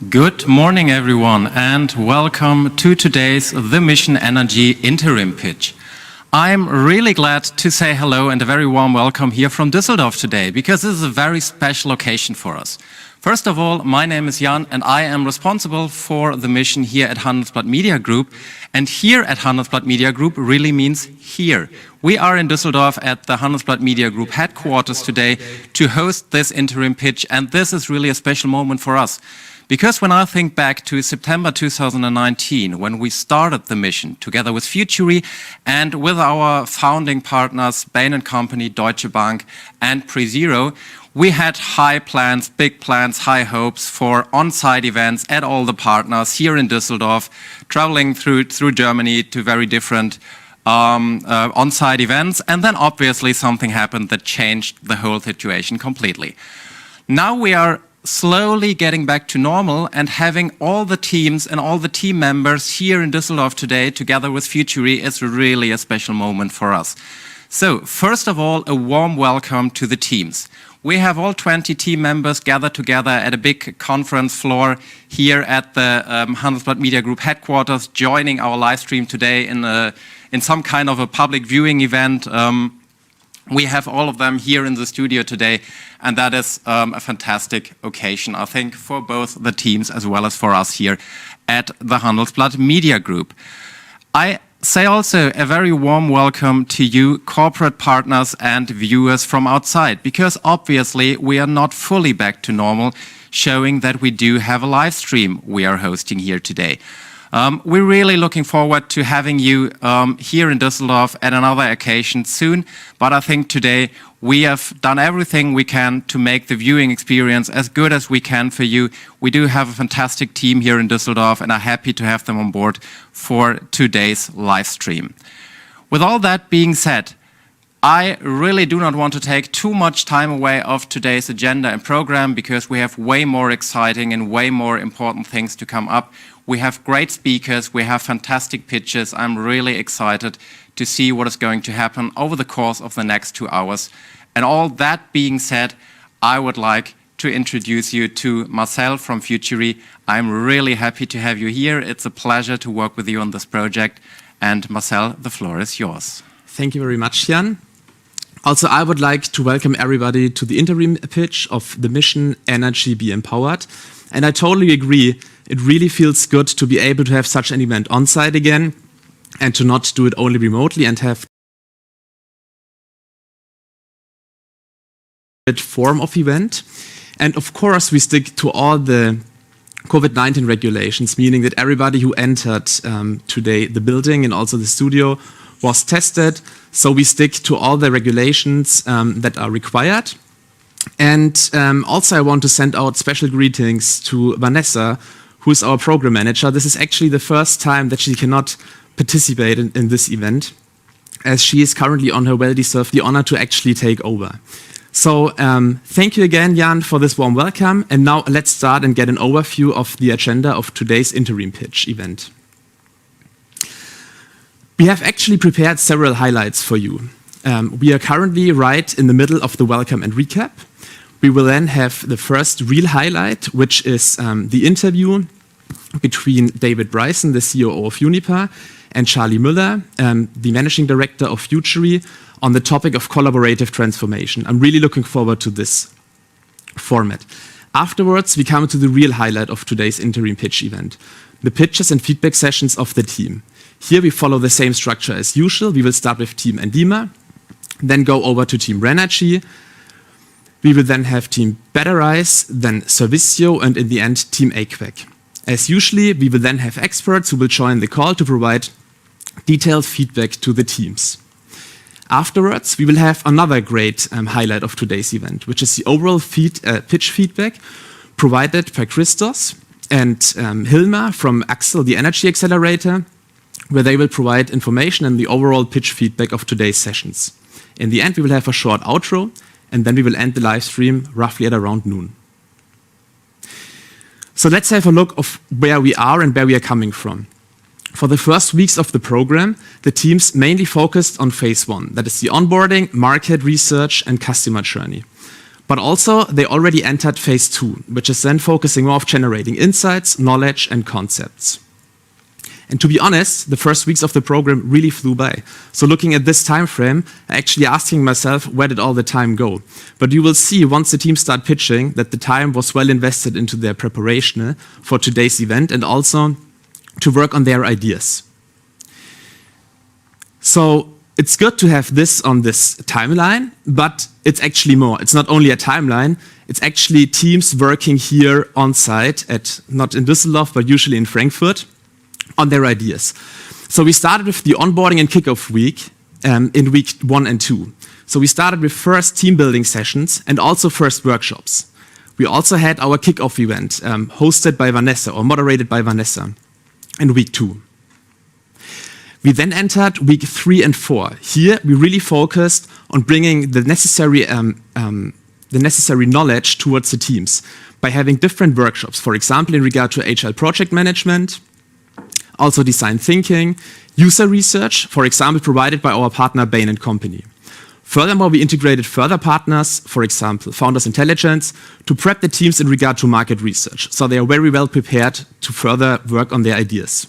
Good morning, everyone, and welcome to today's The Mission Energy Interim Pitch. I'm really glad to say hello and a very warm welcome here from Düsseldorf today, because this is a very special occasion for us. First of all, my name is Jan, and I am responsible for the mission here at Handelsblatt Media Group. And here at Handelsblatt Media Group really means here. We are in Düsseldorf at the Handelsblatt Media Group headquarters today to host this interim pitch, and this is really a special moment for us. Because when I think back to September 2019, when we started the mission together with Futuri and with our founding partners, Bain & Company, Deutsche Bank and PreZero, we had high plans, big plans, high hopes for on-site events at all the partners here in Düsseldorf, traveling through Germany to very different on-site events. And then obviously something happened that changed the whole situation completely. Now we are slowly getting back to normal and having all the teams and all the team members here in Düsseldorf today together with Futuri is really a special moment for us. So first of all, a warm welcome to the teams. We have all 20 team members gathered together at a big conference floor here at the Handelsblatt Media Group headquarters, joining our live stream today in some kind of a public viewing event. We have all of them here in the studio today, and that is a fantastic occasion, I think, for both the teams as well as for us here at the Handelsblatt Media Group. I say also a very warm welcome to you, corporate partners and viewers from outside, because obviously we are not fully back to normal, showing that we do have a live stream we are hosting here today. We're really looking forward to having you here in Düsseldorf at another occasion soon, but I think today we have done everything we can to make the viewing experience as good as we can for you. We do have a fantastic team here in Düsseldorf and are happy to have them on board for today's live stream. With all that being said, I really do not want to take too much time away of today's agenda and program, because we have way more exciting and way more important things to come up. We have great speakers, we have fantastic pitches. I'm really excited to see what is going to happen over the course of the next 2 hours. And all that being said, I would like to introduce you to Marcel from Futuri. I'm really happy to have you here. It's a pleasure to work with you on this project. And Marcel, the floor is yours. Thank you very much, Jan. Also, I would like to welcome everybody to the interim pitch of the mission Energy Be Empowered. And I totally agree, it really feels good to be able to have such an event on site again and to not do it only remotely and have a form of event. And of course, we stick to all the COVID-19 regulations, meaning that everybody who entered today the building and also the studio was tested. So we stick to all the regulations that are required. And also I want to send out special greetings to Vanessa, who is our program manager. This is actually the first time that she cannot participate in this event, as she is currently on her well-deserved the honor to actually take over. So thank you again, Jan, for this warm welcome. And now let's start and get an overview of the agenda of today's interim pitch event. We have actually prepared several highlights for you. We are currently right in the middle of the welcome and recap. We will then have the first real highlight, which is the interview between David Bryson, the CEO of Uniper, and Charlie Müller, the managing director of Futuri, on the topic of collaborative transformation. I'm really looking forward to this format. Afterwards, we come to the real highlight of today's interim pitch event, the pitches and feedback sessions of the team. Here we follow the same structure as usual. We will start with Team Endeema, then go over to Team Raenergy. We will then have Team Batterize, then Servicio, and in the end, Team Aquack. As usually, we will then have experts who will join the call to provide detailed feedback to the teams. Afterwards, we will have another great highlight of today's event, which is the overall pitch feedback provided by Christos and Hilma from Axel, the Energy Accelerator, where they will provide information and the overall pitch feedback of today's sessions. In the end, we will have a short outro, and then we will end the live stream roughly at around noon. So let's have a look of where we are and where we are coming from. For the first weeks of the program, the teams mainly focused on phase 1, that is the onboarding, market research, and customer journey. But also, they already entered phase 2, which is then focusing more on generating insights, knowledge, and concepts. And to be honest, the first weeks of the program really flew by. So looking at this time frame, actually asking myself, where did all the time go? But you will see once the team start pitching that the time was well invested into their preparation for today's event and also to work on their ideas. So it's good to have this on this timeline, but it's actually more. It's not only a timeline, it's actually teams working here on site not in Düsseldorf, but usually in Frankfurt, on their ideas. So we started with the onboarding and kickoff week in week 1 and 2. So we started with first team building sessions and also first workshops. We also had our kickoff event hosted by Vanessa or moderated by Vanessa in week 2. We then entered week 3 and 4. Here we really focused on bringing the necessary knowledge towards the teams by having different workshops, for example, in regard to agile project management, also design thinking, user research, for example, provided by our partner Bain & Company. Furthermore, we integrated further partners, for example, Founders Intelligence, to prep the teams in regard to market research, so they are very well prepared to further work on their ideas.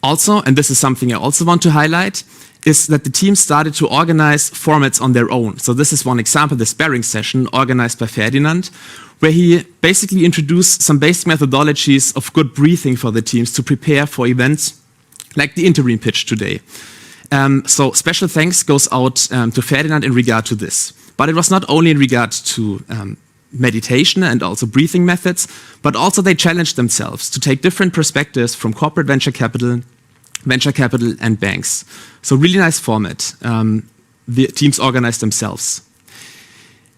Also, and this is something I also want to highlight, is that the team started to organize formats on their own. So this is one example, the sparring session organized by Ferdinand, where he basically introduced some basic methodologies of good breathing for the teams to prepare for events like the Interim Pitch today. So special thanks goes out to Ferdinand in regard to this. But it was not only in regard to meditation and also breathing methods, but also they challenged themselves to take different perspectives from corporate venture capital, and banks. So really nice format. The teams organized themselves.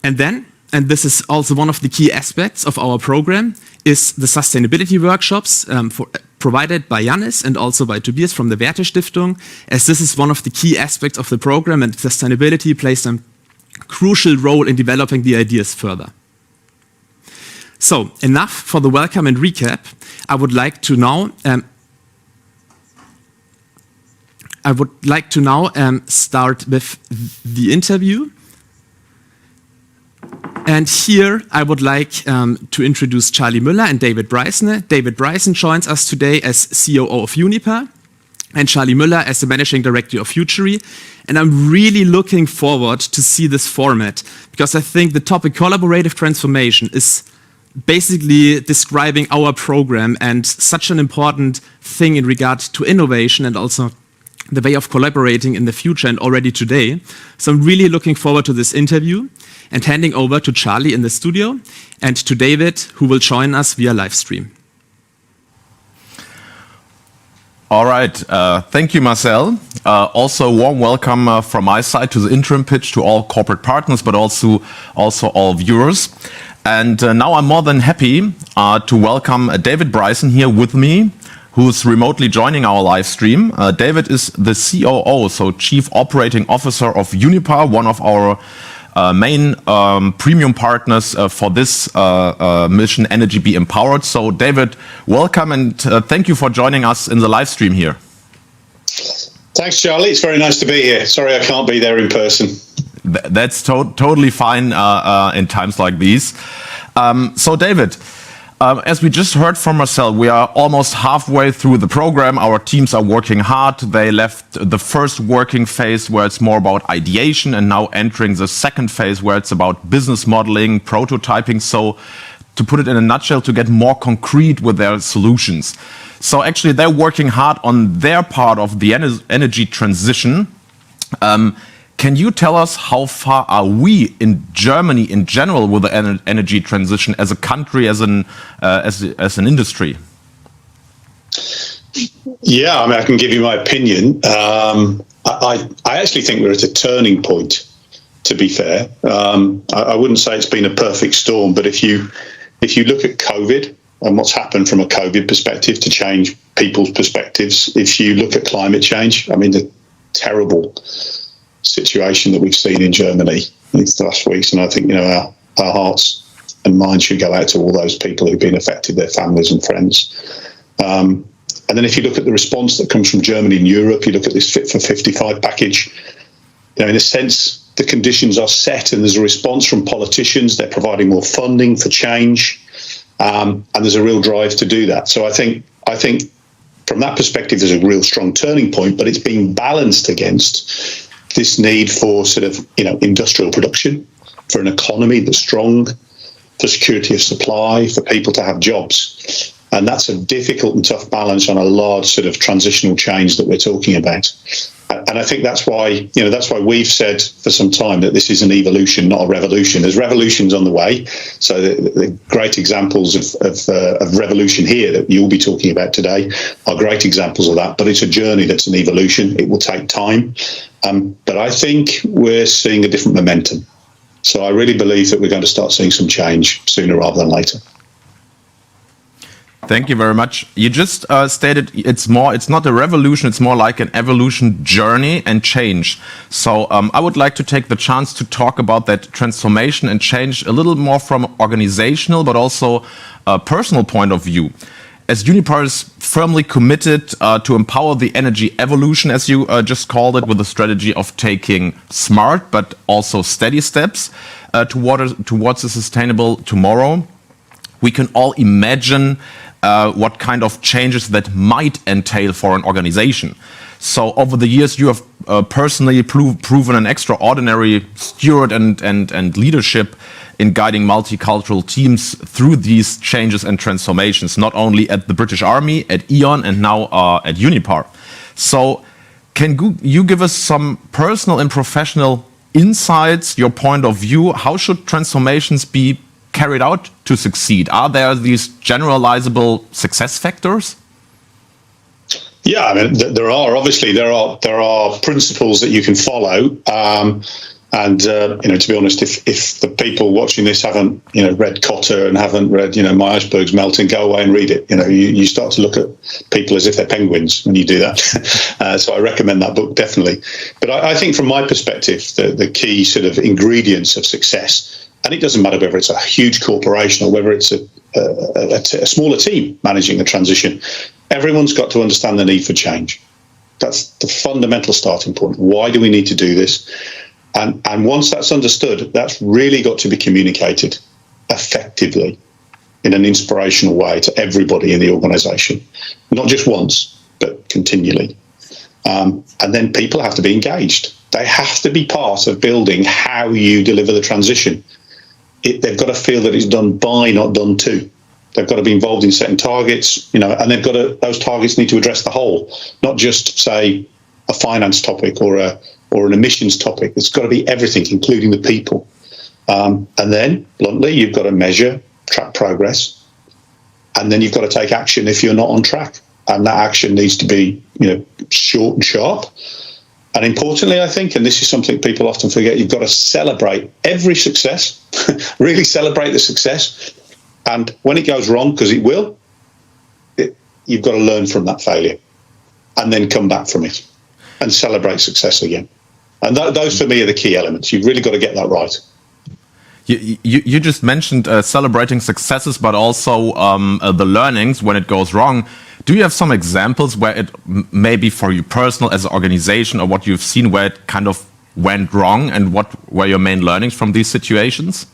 And then, and this is also one of the key aspects of our program, is the sustainability workshops provided by Jannis and also by Tobias from the Werte Stiftung, as this is one of the key aspects of the program and sustainability plays a crucial role in developing the ideas further. So, enough for the welcome and recap. I would like to now start with the interview. And here I would like to introduce Charlie Müller and David Bryson. David Bryson joins us today as COO of Uniper and Charlie Müller as the Managing Director of Futury. And I'm really looking forward to see this format because I think the topic collaborative transformation is basically describing our program and such an important thing in regard to innovation and also the way of collaborating in the future and already today. So I'm really looking forward to this interview and handing over to Charlie in the studio and to David, who will join us via live stream. All right, thank you, Marcel. Also, warm welcome from my side to the Interim Pitch, to all corporate partners, but also all viewers. And now I'm more than happy to welcome David Bryson here with me, who's remotely joining our live stream. David is the COO, so Chief Operating Officer of Uniper, one of our main premium partners for this mission, Energy Be Empowered. So David, welcome and thank you for joining us in the live stream here. Thanks, Charlie. It's very nice to be here. Sorry I can't be there in person. That's totally fine in times like these. So David, as we just heard from Marcel, we are almost halfway through the program. Our teams are working hard. They left the first working phase where it's more about ideation and now entering the second phase where it's about business modeling, prototyping. So to put it in a nutshell, to get more concrete with their solutions. So actually they're working hard on their part of the energy transition. Can you tell us how far are we in Germany in general with the energy transition as a country, as an industry? Yeah, I mean, I can give you my opinion. I actually think we're at a turning point, to be fair. I wouldn't say it's been a perfect storm, but if you look at COVID and what's happened from a COVID perspective to change people's perspectives, if you look at climate change, I mean, the terrible situation that we've seen in Germany these last weeks, and I think our hearts and minds should go out to all those people who've been affected, their families and friends. And then if you look at the response that comes from Germany and Europe, you look at this Fit for 55 package, in a sense, the conditions are set and there's a response from politicians. They're providing more funding for change, and there's a real drive to do that. So I think from that perspective, there's a real strong turning point, but it's being balanced against this need for sort of, industrial production, for an economy that's strong, for security of supply, for people to have jobs. And that's a difficult and tough balance on a large sort of transitional change that we're talking about. And I think that's why we've said for some time that this is an evolution, not a revolution. There's revolutions on the way. So the great examples of revolution here that you'll be talking about today are great examples of that. But it's a journey that's an evolution. It will take time. But I think we're seeing a different momentum. So I really believe that we're going to start seeing some change sooner rather than later. Thank you very much. You just stated it's not a revolution, it's more like an evolution journey and change. So I would like to take the chance to talk about that transformation and change a little more from organizational, but also a personal point of view. As Uniper is firmly committed to empower the energy evolution, as you just called it, with the strategy of taking smart but also steady steps towards a sustainable tomorrow, we can all imagine what kind of changes that might entail for an organization. So over the years, you have personally proven an extraordinary steward and leadership in guiding multicultural teams through these changes and transformations, not only at the British Army, at E.ON, and now at Uniper. So can you give us some personal and professional insights, your point of view? How should transformations be carried out to succeed? Are there these generalizable success factors? Yeah, I mean, there are principles that you can follow, and to be honest, if the people watching this haven't read Cotter and haven't read My Iceberg's Melting, go away and read it. You start to look at people as if they're penguins when you do that. So I recommend that book definitely. But I think from my perspective, the key sort of ingredients of success. And it doesn't matter whether it's a huge corporation or whether it's a smaller team managing a transition. Everyone's got to understand the need for change. That's the fundamental starting point. Why do we need to do this? And once that's understood, that's really got to be communicated effectively in an inspirational way to everybody in the organisation. Not just once, but continually. And then people have to be engaged. They have to be part of building how you deliver the transition. They've got to feel that it's done by, not done to. They've got to be involved in setting targets, and those targets need to address the whole, not just say a finance topic or an emissions topic. It's got to be everything, including the people. And then, bluntly, you've got to measure, track progress, and then you've got to take action if you're not on track. And that action needs to be, short and sharp. And importantly, I think, and this is something people often forget, you've got to celebrate every success, really celebrate the success. And when it goes wrong, because it will, you've got to learn from that failure and then come back from it and celebrate success again. And those for me are the key elements. You've really got to get that right. You just mentioned celebrating successes, but also the learnings when it goes wrong. Do you have some examples where it maybe for you personal as an organization or what you've seen where it kind of went wrong and what were your main learnings from these situations?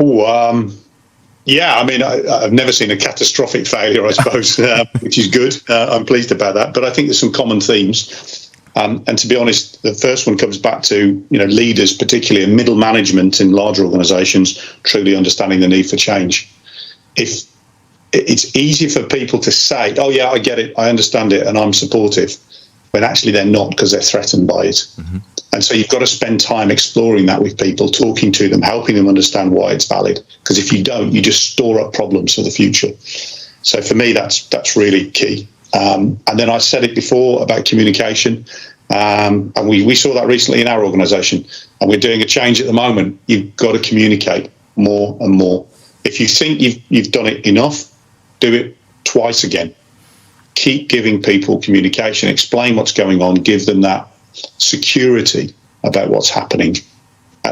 Yeah, I mean, I've never seen a catastrophic failure, I suppose, which is good. I'm pleased about that. But I think there's some common themes. And to be honest, the first one comes back to, leaders, particularly in middle management in larger organizations, truly understanding the need for change. If it's easy for people to say, oh, yeah, I get it, I understand it, and I'm supportive, when actually they're not because they're threatened by it. Mm-hmm. And so you've got to spend time exploring that with people, talking to them, helping them understand why it's valid. Because if you don't, you just store up problems for the future. So for me, that's really key. And then I said it before about communication. And we saw that recently in our organisation. And we're doing a change at the moment. You've got to communicate more and more. If you think you've done it enough, do it twice again. Keep giving people communication, explain what's going on, give them that security about what's happening.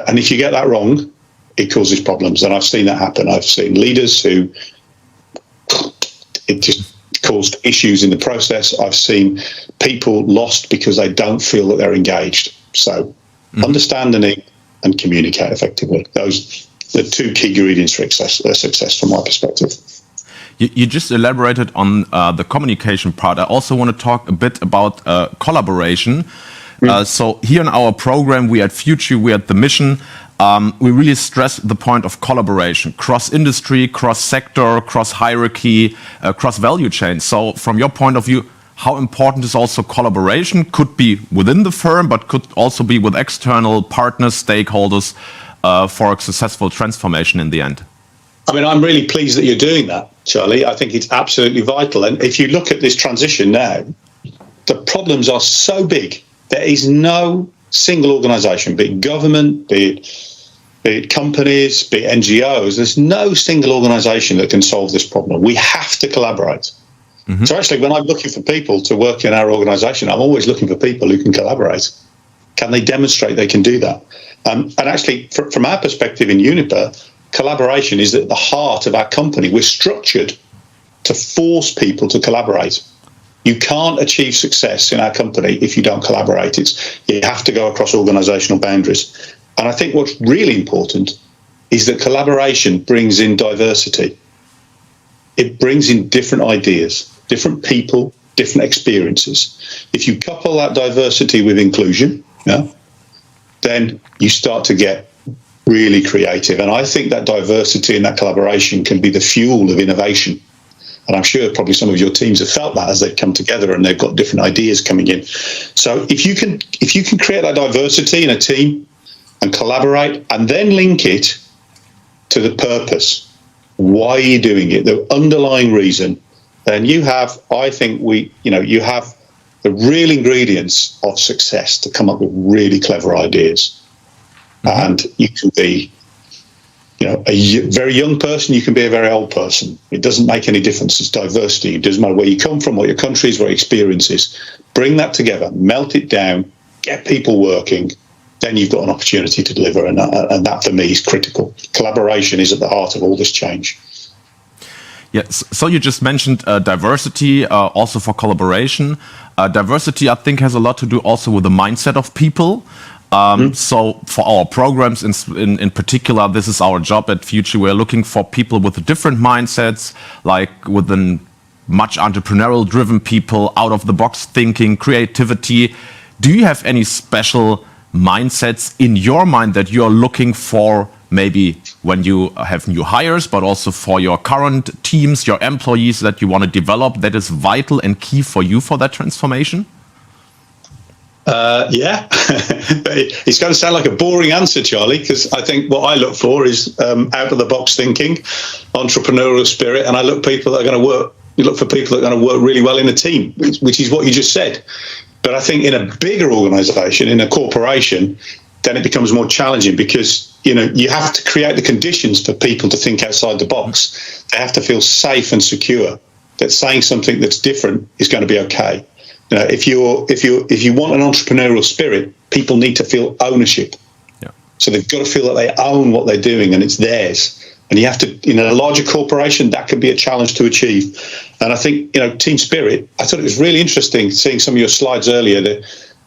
And if you get that wrong, it causes problems. And I've seen that happen. I've seen leaders who it just caused issues in the process. I've seen people lost because they don't feel that they're engaged. So Understanding and communicate effectively. Those are the two key ingredients for success from my perspective. You just elaborated on the communication part. I also want to talk a bit about collaboration. So here in our program, we at Future, we at the Mission, we really stress the point of collaboration, cross-industry, cross-sector, cross-hierarchy, cross-value chain. So from your point of view, how important is also collaboration? Could be within the firm, but could also be with external partners, stakeholders, for a successful transformation in the end? I mean, I'm really pleased that you're doing that, Charlie. I think it's absolutely vital. And if you look at this transition now, the problems are so big. There is no single organisation, be it government, be it companies, be it NGOs. There's no single organisation that can solve this problem. We have to collaborate. Mm-hmm. So actually, when I'm looking for people to work in our organisation, I'm always looking for people who can collaborate. Can they demonstrate they can do that? And actually, from our perspective in Uniper, collaboration is at the heart of our company. We're structured to force people to collaborate. You can't achieve success in our company if you don't collaborate. You have to go across organisational boundaries. And I think what's really important is that collaboration brings in diversity. It brings in different ideas, different people, different experiences. If you couple that diversity with inclusion, then you start to get really creative. And I think that diversity and that collaboration can be the fuel of innovation. And I'm sure probably some of your teams have felt that as they've come together and they've got different ideas coming in. So if you can create that diversity in a team and collaborate and then link it to the purpose, why are you doing it, the underlying reason, then you have, I think you have the real ingredients of success to come up with really clever ideas. Mm-hmm. And you can be, a very young person, you can be a very old person. It doesn't make any difference. It's diversity. It doesn't matter where you come from, what your country is, what your experience is. Bring that together, melt it down, get people working, then you've got an opportunity to deliver. And that for me is critical. Collaboration is at the heart of all this change. Yes. So you just mentioned diversity, also for collaboration. Diversity, I think, has a lot to do also with the mindset of people. So for our programs in particular, this is our job at Future. We're looking for people with different mindsets, like within much entrepreneurial driven people, out of the box thinking, creativity. Do you have any special mindsets in your mind that you're looking for, maybe when you have new hires, but also for your current teams, your employees that you want to develop, that is vital and key for you for that transformation? Yeah, it's going to sound like a boring answer, Charlie, because I think what I look for is out of the box thinking, entrepreneurial spirit, and I look for people that are going to work really well in a team, which is what you just said. But I think in a bigger organisation, in a corporation, then it becomes more challenging because you have to create the conditions for people to think outside the box. They have to feel safe and secure that saying something that's different is going to be okay. If you want an entrepreneurial spirit, people need to feel ownership. Yeah. So they've got to feel that they own what they're doing and it's theirs. And you have to, in a larger corporation, that can be a challenge to achieve. And I think, team spirit, I thought it was really interesting seeing some of your slides earlier,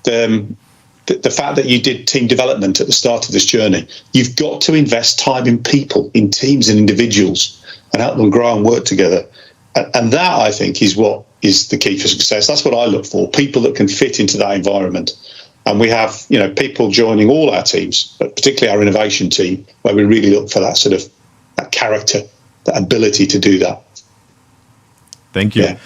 the fact that you did team development at the start of this journey. You've got to invest time in people, in teams and individuals, and help them grow and work together. And that, I think, is what is the key for success. That's what I look for, people that can fit into that environment. And we have, people joining all our teams, but particularly our innovation team, where we really look for that sort of that character, that ability to do that. Thank you.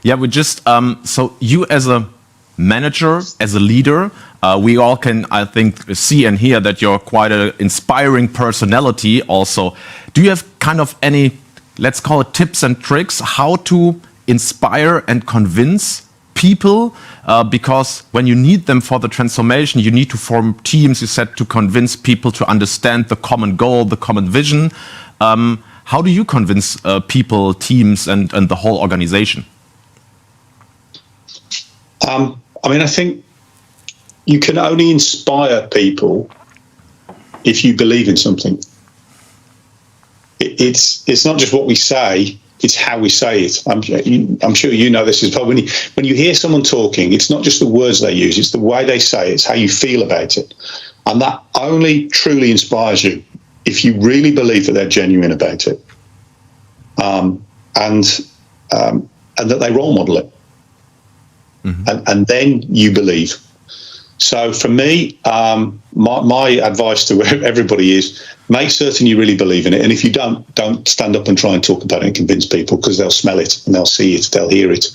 Yeah, we just, so you as a manager, as a leader, we all can, I think, see and hear that you're quite an inspiring personality also. Do you have kind of any, let's call it tips and tricks, how to inspire and convince people? Because when you need them for the transformation, you need to form teams, you said, to convince people to understand the common goal, the common vision. How do you convince people, teams, and the whole organization? I think you can only inspire people if you believe in something. It's not just what we say It's how we say it. I'm sure you know this as well. When you hear someone talking, it's not just the words they use, it's the way they say it, it's how you feel about it. And that only truly inspires you if you really believe that they're genuine about it. And that they role model it. Mm-hmm. And then you believe. So for me, my advice to everybody is make certain you really believe in it. And if you don't stand up and try and talk about it and convince people, because they'll smell it and they'll see it, they'll hear it,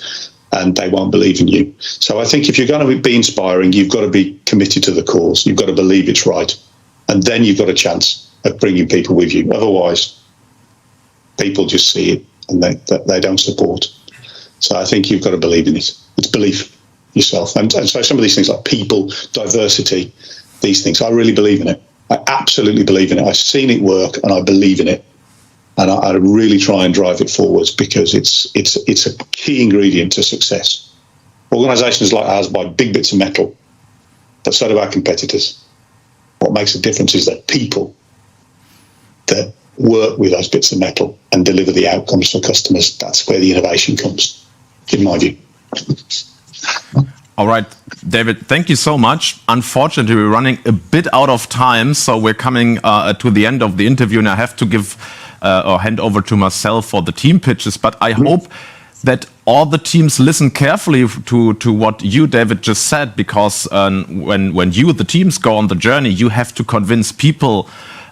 and they won't believe in you. So I think if you're going to be inspiring, you've got to be committed to the cause. You've got to believe it's right. And then you've got a chance of bringing people with you. Otherwise, people just see it and they don't support. So I think you've got to believe in it. It's belief yourself. And so some of these things like people, diversity, these things, I really believe in it. I absolutely believe in it. I've seen it work and I believe in it. And I really try and drive it forwards because it's a key ingredient to success. Organisations like ours buy big bits of metal, but so do our competitors. What makes a difference is that people that work with those bits of metal and deliver the outcomes for customers, that's where the innovation comes, in my view. All right, David, thank you so much. Unfortunately, we're running a bit out of time, so we're coming to the end of the interview, and I have to give or hand over to Marcel for the team pitches. But I hope that all the teams listen carefully to what you, David, just said, because when you, the teams, go on the journey, you have to convince people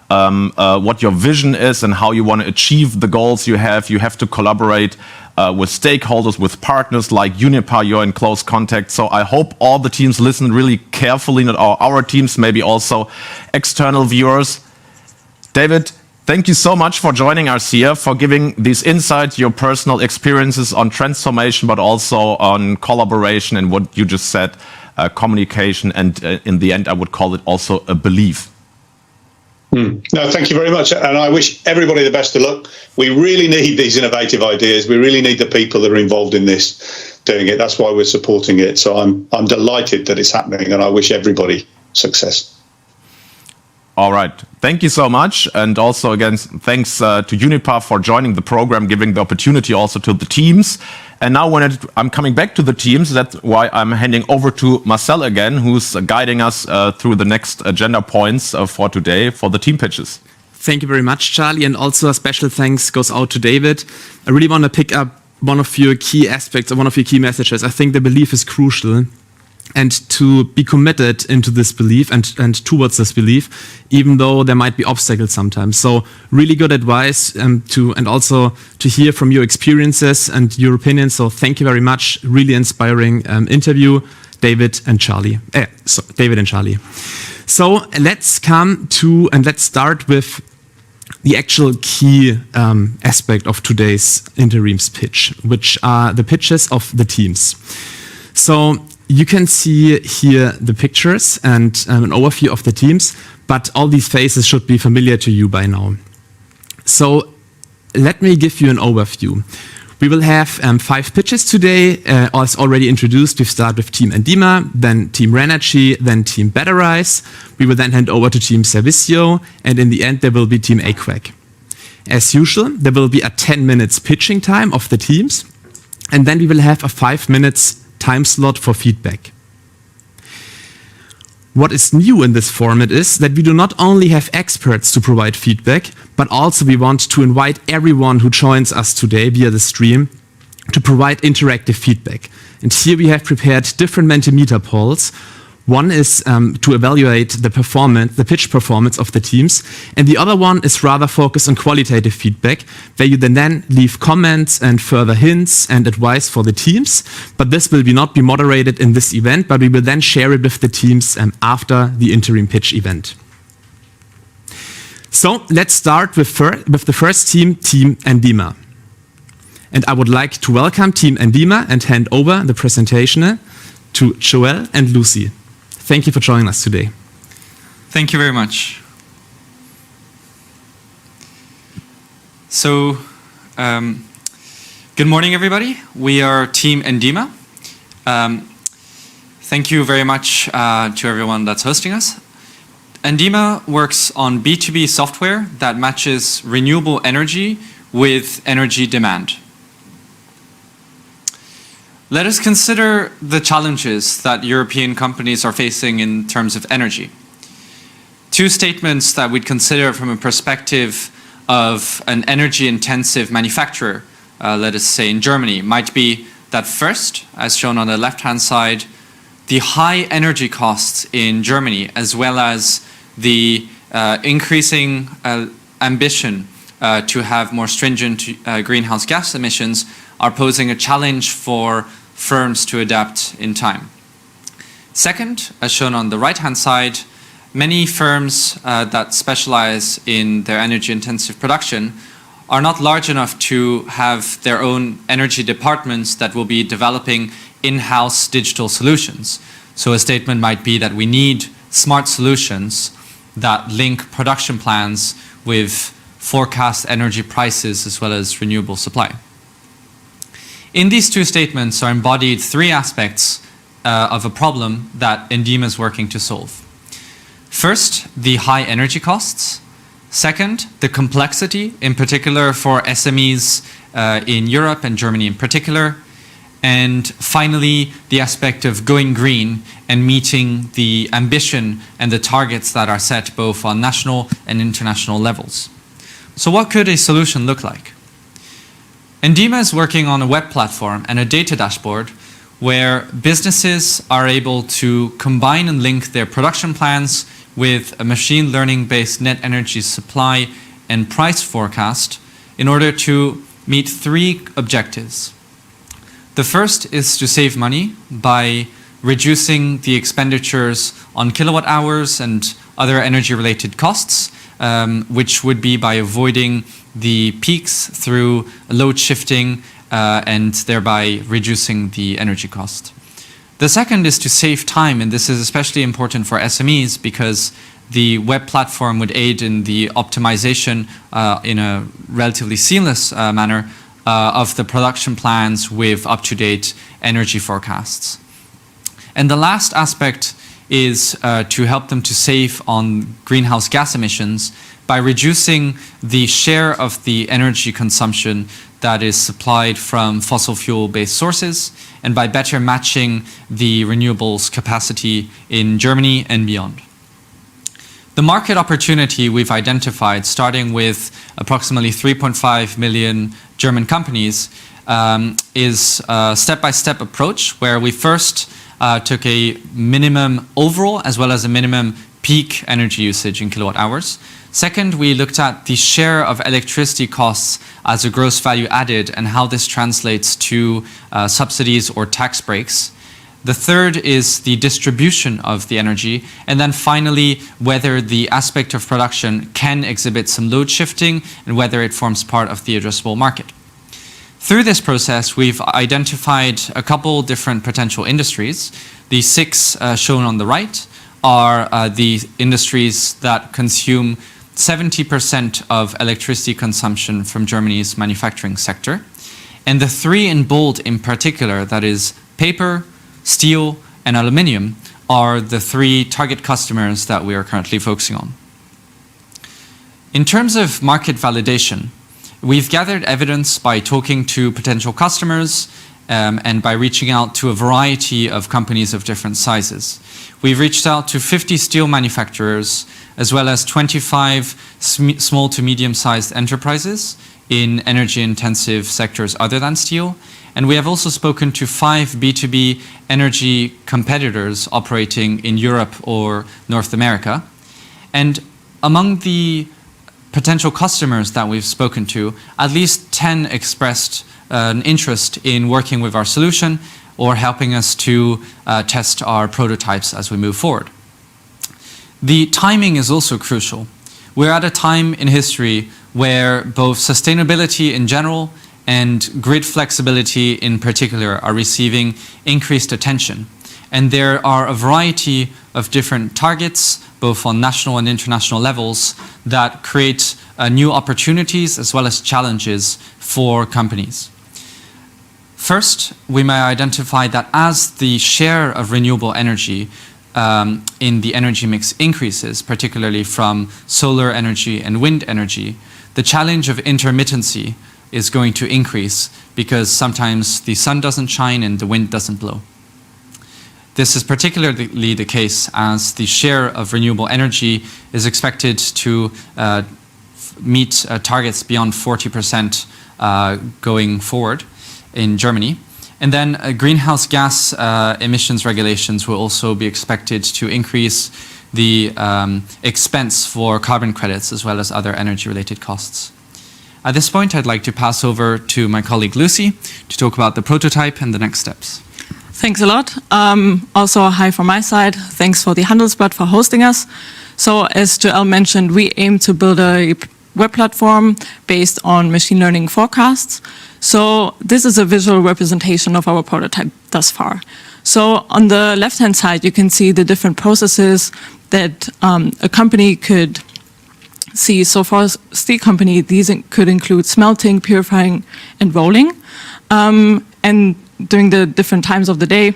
what your vision is and how you want to achieve the goals you have. You have to collaborate with stakeholders, with partners like Uniper. You're in close contact. So I hope all the teams listen really carefully, not our teams, maybe also external viewers. David, thank you so much for joining us here, for giving these insights, your personal experiences on transformation, but also on collaboration and what you just said, communication, and in the end, I would call it also a belief. No, thank you very much. And I wish everybody the best of luck. We really need these innovative ideas. We really need the people that are involved in this doing it. That's why we're supporting it. So I'm delighted that it's happening, and I wish everybody success. All right. Thank you so much. And also, again, thanks to Uniper for joining the program, giving the opportunity also to the teams. And now when I'm coming back to the teams, that's why I'm handing over to Marcel again, who's guiding us through the next agenda points for today for the team pitches. Thank you very much, Charlie. And also a special thanks goes out to David. I really want to pick up one of your key aspects or one of your key messages. I think the belief is crucial. And to be committed into this belief and towards this belief, even though there might be obstacles sometimes. So really good advice and also to hear from your experiences and your opinions. So thank you very much. Really inspiring interview, David and Charlie. David and Charlie. So let's start with the actual key aspect of today's interims pitch, which are the pitches of the teams. So you can see here the pictures and an overview of the teams, but all these faces should be familiar to you by now. So let me give you an overview. We will have 5 pitches today. As already introduced, we start with Team Endeema, then Team Raenergy, then Team Batterize. We will then hand over to Team Servicio, and in the end there will be Team Aquack. As usual, there will be a 10 minutes pitching time of the teams, and then we will have a 5 minutes time slot for feedback. What is new in this format is that we do not only have experts to provide feedback, but also we want to invite everyone who joins us today via the stream to provide interactive feedback. And here we have prepared different Mentimeter polls. One is to evaluate the pitch performance of the teams, and the other one is rather focused on qualitative feedback, where you then leave comments and further hints and advice for the teams. But this will not be moderated in this event, but we will then share it with the teams after the interim pitch event. So let's start with the first team, Team Endeema. And I would like to welcome Team Endeema and hand over the presentation to Joelle and Lucy. Thank you for joining us today. Thank you very much. So, good morning, everybody. We are Team Endeema. Thank you very much to everyone that's hosting us. Endeema works on B2B software that matches renewable energy with energy demand. Let us consider the challenges that European companies are facing in terms of energy. Two statements that we'd consider from a perspective of an energy-intensive manufacturer, let us say in Germany, might be that first, as shown on the left-hand side, the high energy costs in Germany, as well as the increasing ambition to have more stringent greenhouse gas emissions, are posing a challenge for firms to adapt in time. Second, as shown on the right-hand side, many firms that specialize in their energy-intensive production are not large enough to have their own energy departments that will be developing in-house digital solutions. So a statement might be that we need smart solutions that link production plans with forecast energy prices as well as renewable supply. In these two statements are embodied three aspects of a problem that Endeema is working to solve. First, the high energy costs. Second, the complexity, in particular for SMEs in Europe and Germany in particular. And finally, the aspect of going green and meeting the ambition and the targets that are set both on national and international levels. So what could a solution look like? Endeema is working on a web platform and a data dashboard where businesses are able to combine and link their production plans with a machine learning-based net energy supply and price forecast in order to meet three objectives. The first is to save money by reducing the expenditures on kilowatt hours and other energy-related costs, which would be by avoiding the peaks through load shifting and thereby reducing the energy cost. The second is to save time, and this is especially important for SMEs because the web platform would aid in the optimization in a relatively seamless manner of the production plans with up-to-date energy forecasts. And the last aspect is to help them to save on greenhouse gas emissions by reducing the share of the energy consumption that is supplied from fossil fuel-based sources and by better matching the renewables capacity in Germany and beyond. The market opportunity we've identified, starting with approximately 3.5 million German companies, is a step-by-step approach where we first took a minimum overall as well as a minimum peak energy usage in kilowatt hours. Second, we looked at the share of electricity costs as a gross value added and how this translates to subsidies or tax breaks. The third is the distribution of the energy. And then finally, whether the aspect of production can exhibit some load shifting and whether it forms part of the addressable market. Through this process, we've identified a couple different potential industries. The six shown on the right are the industries that consume 70% of electricity consumption from Germany's manufacturing sector. And the three in bold in particular, that is paper, steel, and aluminium, are the three target customers that we are currently focusing on. In terms of market validation, we've gathered evidence by talking to potential customers and by reaching out to a variety of companies of different sizes. We've reached out to 50 steel manufacturers as well as 25 small to medium-sized enterprises in energy-intensive sectors other than steel. And we have also spoken to 5 B2B energy competitors operating in Europe or North America. And among the potential customers that we've spoken to, at least 10 expressed an interest in working with our solution or helping us to test our prototypes as we move forward. The timing is also crucial. We're at a time in history where both sustainability in general and grid flexibility in particular are receiving increased attention. And there are a variety of different targets, both on national and international levels, that create new opportunities as well as challenges for companies. First, we may identify that as the share of renewable energy in the energy mix increases, particularly from solar energy and wind energy, the challenge of intermittency is going to increase because sometimes the sun doesn't shine and the wind doesn't blow. This is particularly the case as the share of renewable energy is expected to meet targets beyond 40% going forward in Germany. And then greenhouse gas emissions regulations will also be expected to increase the expense for carbon credits as well as other energy-related costs. At this point, I'd like to pass over to my colleague Lucy to talk about the prototype and the next steps. Thanks a lot. Also, hi from my side. Thanks for the Handelsblatt for hosting us. So, as Joel mentioned, we aim to build a web platform based on machine learning forecasts. So, this is a visual representation of our prototype thus far. So, on the left-hand side, you can see the different processes that a company could see. So, for a steel company, these could include smelting, purifying, and rolling. And during the different times of the day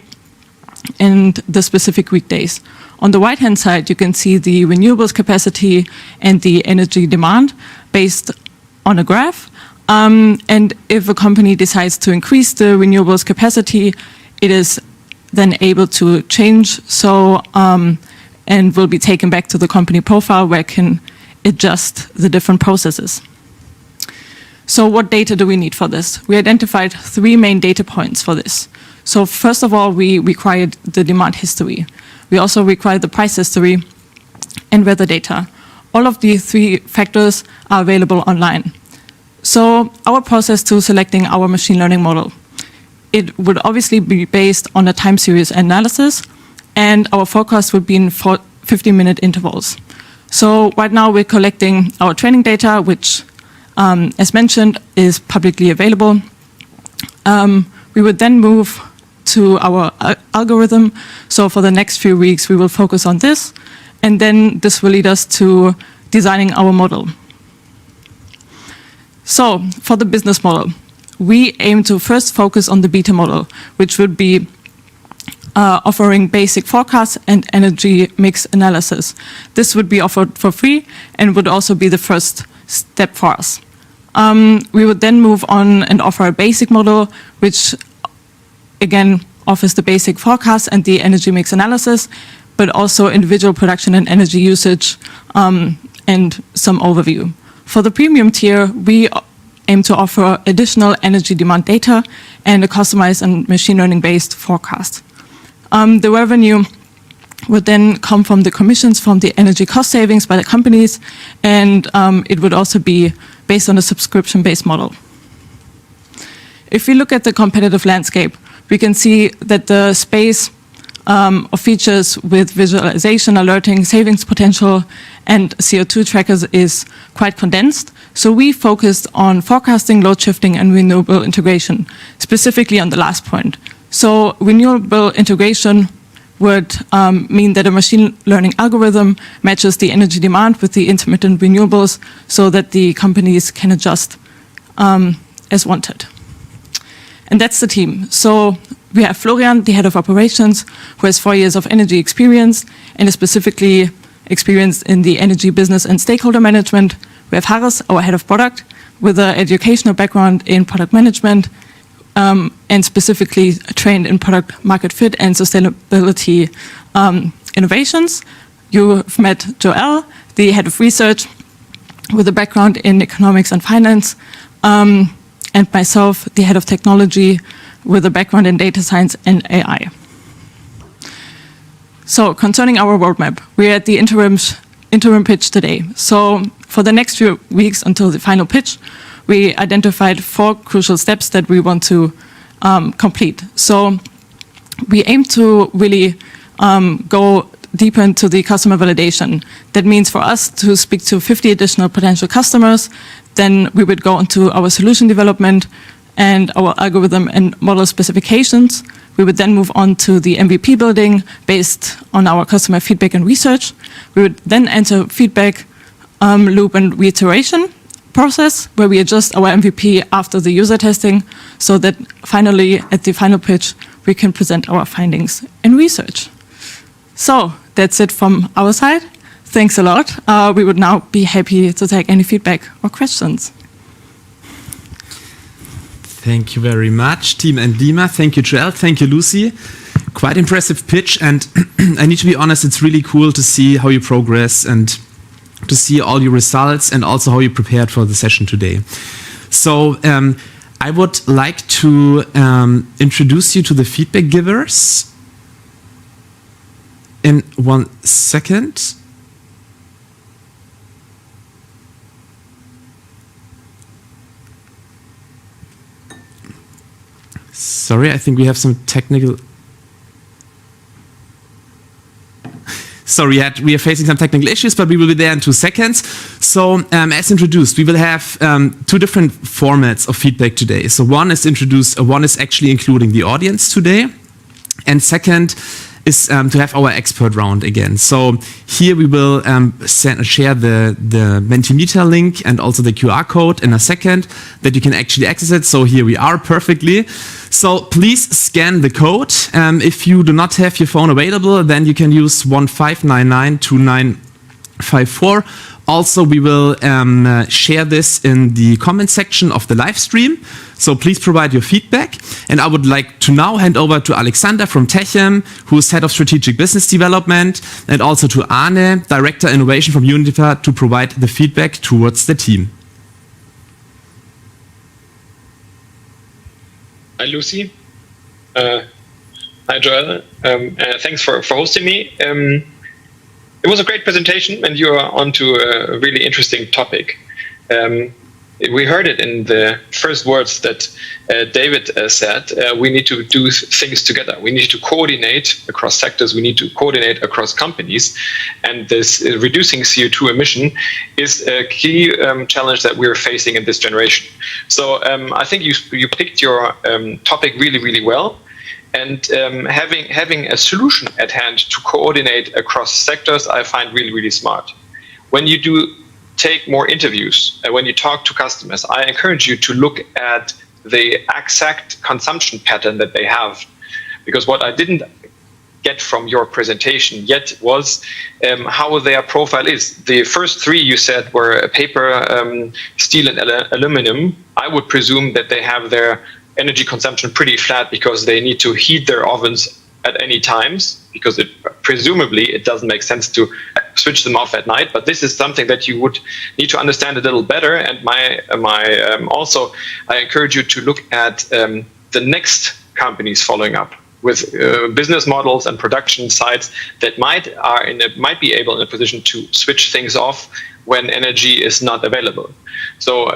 and the specific weekdays. On the right-hand side, you can see the renewables capacity and the energy demand based on a graph. And if a company decides to increase the renewables capacity, it is then able to change and will be taken back to the company profile where it can adjust the different processes. So what data do we need for this? We identified 3 main data points for this. So first of all, we required the demand history. We also required the price history and weather data. All of these 3 factors are available online. So our process to selecting our machine learning model, it would obviously be based on a time series analysis, and our forecast would be in 50-minute intervals. So right now we're collecting our training data, which as mentioned, is publicly available. We would then move to our algorithm. So for the next few weeks, we will focus on this. And then this will lead us to designing our model. So for the business model, we aim to first focus on the beta model, which would be offering basic forecasts and energy mix analysis. This would be offered for free and would also be the first step for us. We would then move on and offer a basic model, which again offers the basic forecast and the energy mix analysis, but also individual production and energy usage and some overview. For the premium tier, we aim to offer additional energy demand data and a customized and machine learning based forecast. The revenue would then come from the commissions from the energy cost savings by the companies, and it would also be based on a subscription-based model. If we look at the competitive landscape, we can see that the space of features with visualization, alerting, savings potential, and CO2 trackers is quite condensed. So we focused on forecasting, load shifting, and renewable integration, specifically on the last point. So renewable integration would mean that a machine learning algorithm matches the energy demand with the intermittent renewables so that the companies can adjust as wanted. And that's the team. So we have Florian, the head of operations, who has 4 years of energy experience and is specifically experienced in the energy business and stakeholder management. We have Harris, our head of product, with an educational background in product management, and specifically trained in product market fit and sustainability innovations. You've met Joel, the head of research, with a background in economics and finance, and myself, the head of technology, with a background in data science and AI. So concerning our roadmap, we're at the interim pitch today. So for the next few weeks until the final pitch, we identified 4 crucial steps that we want to complete. So we aim to really go deeper into the customer validation. That means for us to speak to 50 additional potential customers. Then we would go into our solution development and our algorithm and model specifications. We would then move on to the MVP building based on our customer feedback and research. We would then enter feedback loop and reiteration process, where we adjust our MVP after the user testing, so that finally, at the final pitch, we can present our findings in research. So that's it from our side. Thanks a lot. We would now be happy to take any feedback or questions. Thank you very much, Team Endeema. Thank you, Joel. Thank you, Lucy. Quite impressive pitch, and I need to be honest, it's really cool to see how you progress and to see all your results and also how you prepared for the session today. So I would like to introduce you to the feedback givers in 1 second. Sorry, I think we have some technical... Sorry, we are facing some technical issues, but we will be there in 2 seconds. So, as introduced, we will have 2 different formats of feedback today. So one is actually including the audience today, and second is to have our expert round again. So here we will share the Mentimeter link and also the QR code in a second that you can actually access it. So here we are perfectly. So please scan the code. If you do not have your phone available, then you can use 15992954. Also, we will share this in the comment section of the live stream. So please provide your feedback. And I would like to now hand over to Alexander from Techem, who is Head of Strategic Business Development, and also to Arne, Director Innovation from Uniper, to provide the feedback towards the team. Hi, Lucy. Hi, Joel. Thanks for hosting me. It was a great presentation, and you are onto a really interesting topic. We heard it in the first words that David said. We need to do things together. We need to coordinate across sectors. We need to coordinate across companies. And this reducing CO2 emission is a key challenge that we're facing in this generation. So I think you picked your topic really, really well. And having a solution at hand to coordinate across sectors, I find really, really smart. When you do take more interviews, when you talk to customers, I encourage you to look at the exact consumption pattern that they have. Because what I didn't get from your presentation yet was how their profile is. The first 3 you said were paper, steel, and aluminum. I would presume that they have their energy consumption pretty flat because they need to heat their ovens at any times, because presumably it doesn't make sense to switch them off at night. But this is something that you would need to understand a little better. And also, I encourage you to look at the next companies following up with business models and production sites that might be able in a position to switch things off when energy is not available. So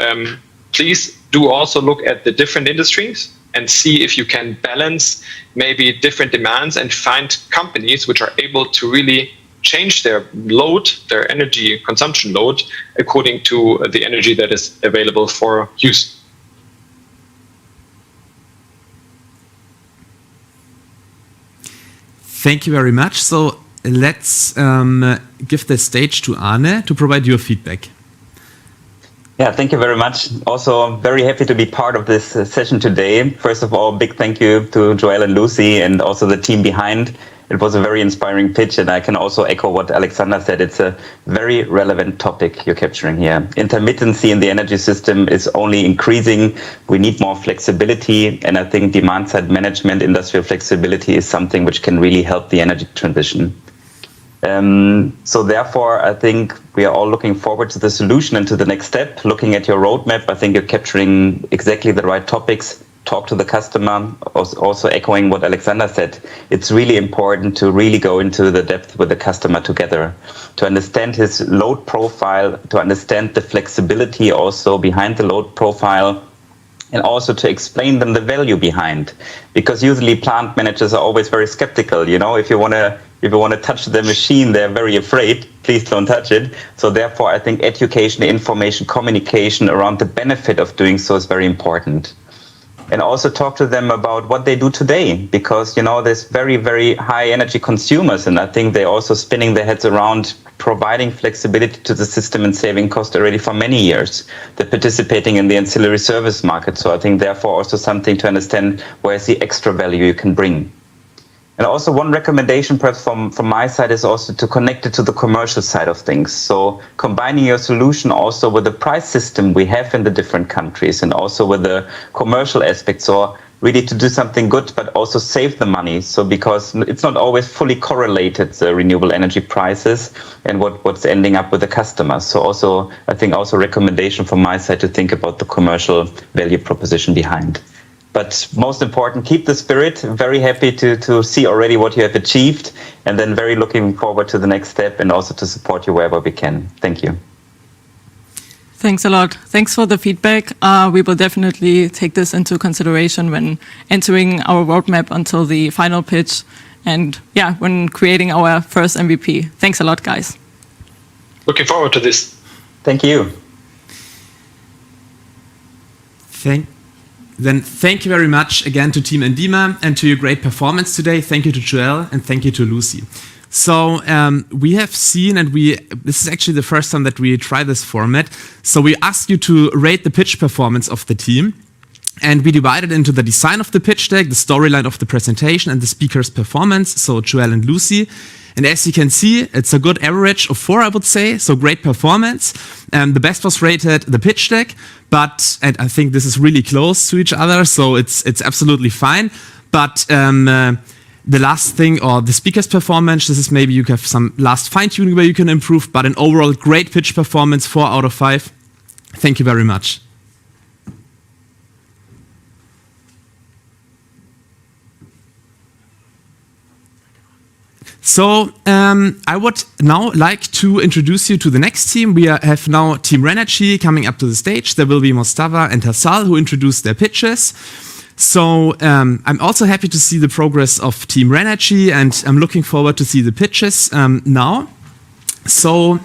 please do also look at the different industries and see if you can balance maybe different demands and find companies which are able to really change their load, their energy consumption load, according to the energy that is available for use. Thank you very much. So let's give the stage to Arne to provide your feedback. Yeah, thank you very much. Also, very happy to be part of this session today. First of all, big thank you to Joel and Lucy and also the team behind. It was a very inspiring pitch, and I can also echo what Alexander said. It's a very relevant topic you're capturing here. Intermittency in the energy system is only increasing. We need more flexibility, and I think demand-side management, industrial flexibility is something which can really help the energy transition. So therefore, I think we are all looking forward to the solution and to the next step. Looking at your roadmap, I think you're capturing exactly the right topics. Talk to the customer, also echoing what Alexander said. It's really important to really go into the depth with the customer together, to understand his load profile, to understand the flexibility also behind the load profile, and also to explain them the value behind. Because usually plant managers are always very skeptical. You know, if you want to touch the machine, they're very afraid. Please don't touch it. So therefore, I think education, information, communication around the benefit of doing so is very important. And also talk to them about what they do today, because, you know, there's very, very high energy consumers, and I think they're also spinning their heads around providing flexibility to the system and saving cost already for many years. They're participating in the ancillary service market. So I think therefore also something to understand where's the extra value you can bring. And also one recommendation perhaps from my side is also to connect it to the commercial side of things. So combining your solution also with the price system we have in the different countries and also with the commercial aspects, or really to do something good but also save the money. So because it's not always fully correlated, the renewable energy prices and what's ending up with the customers. So also I think also recommendation from my side to think about the commercial value proposition behind. But most important, keep the spirit. Very happy to see already what you have achieved, and then very looking forward to the next step and also to support you wherever we can. Thank you. Thanks a lot. Thanks for the feedback. We will definitely take this into consideration when entering our roadmap until the final pitch and when creating our first MVP. Thanks a lot, guys. Looking forward to this. Thank you. Thank you very much again to Team Endeema and to your great performance today. Thank you to Joel and thank you to Lucy. So we have seen, and this is actually the first time that we try this format. So we asked you to rate the pitch performance of the team. And we divided into the design of the pitch deck, the storyline of the presentation, and the speaker's performance, so Joel and Lucy. And as you can see, it's a good average of 4, I would say, so great performance. The best was rated the pitch deck, and I think this is really close to each other, so it's absolutely fine. But the last thing, or the speaker's performance, this is maybe you have some last fine-tuning where you can improve, but an overall great pitch performance, 4 out of 5. Thank you very much. So I would now like to introduce you to the next team. We have now Team Raenergy coming up to the stage. There will be Mostafa and Hassal who introduce their pitches. So I'm also happy to see the progress of Team Raenergy, and I'm looking forward to see the pitches now. So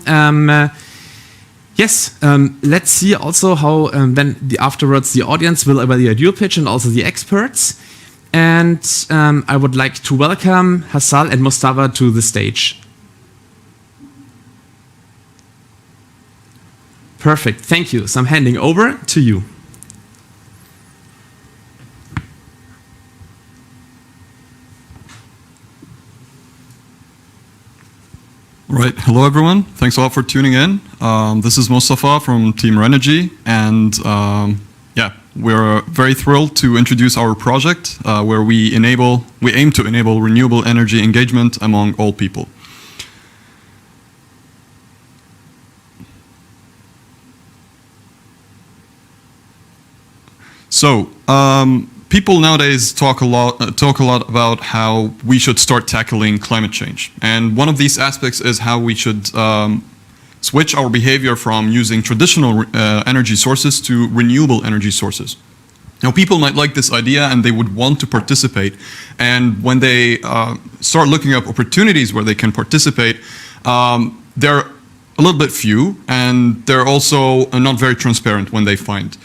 let's see also how then afterwards the audience will evaluate your pitch and also the experts. And I would like to welcome Hassal and Mostafa to the stage. Perfect, thank you. So I'm handing over to you. Right, hello everyone. Thanks a lot for tuning in. This is Mostafa from Team Raenergy, and we're very thrilled to introduce our project where we aim to enable renewable energy engagement among all people. So, people nowadays talk a lot about how we should start tackling climate change, and one of these aspects is how we should switch our behavior from using traditional energy sources to renewable energy sources. Now, people might like this idea and they would want to participate, and when they start looking up opportunities where they can participate, they're a little bit few, and they're also not very transparent when they find.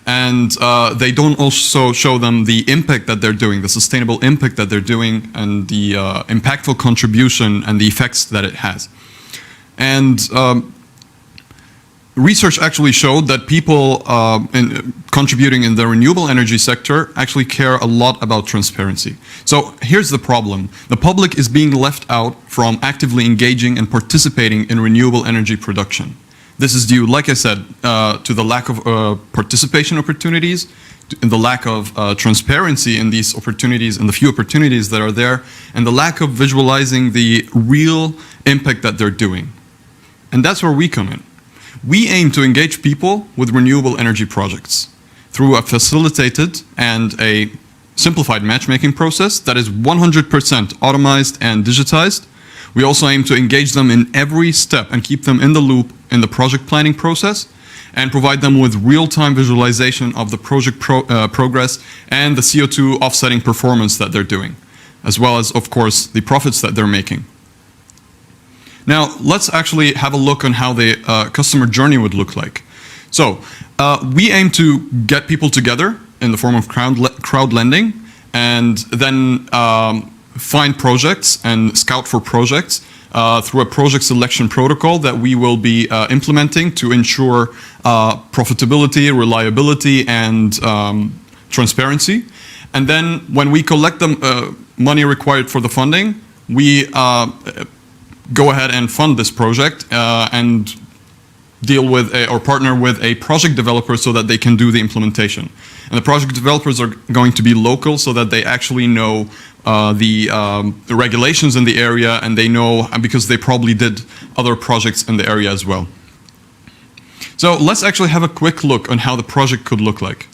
And they don't also show them the impact that they're doing, the sustainable impact that they're doing, and the impactful contribution and the effects that it has. And research actually showed that people contributing in the renewable energy sector actually care a lot about transparency. So here's the problem. The public is being left out from actively engaging and participating in renewable energy production. This is due, like I said, to the lack of participation opportunities, and the lack of transparency in these opportunities and the few opportunities that are there, and the lack of visualizing the real impact that they're doing. And that's where we come in. We aim to engage people with renewable energy projects through a facilitated and a simplified matchmaking process that is 100% automized and digitized. We also aim to engage them in every step and keep them in the loop in the project planning process, and provide them with real-time visualization of the project progress and the CO2 offsetting performance that they're doing, as well as, of course, the profits that they're making. Now, let's actually have a look on how the customer journey would look like. So, we aim to get people together in the form of crowd lending, and then find projects and scout for projects through a project selection protocol that we will be implementing to ensure profitability, reliability, and transparency. And then when we collect them, money required for the funding, we go ahead and fund this project and deal with or partner with a project developer so that they can do the implementation. And the project developers are going to be local so that they actually know the regulations in the area, and they know because they probably did other projects in the area as well. So let's actually have a quick look on how the project could look like.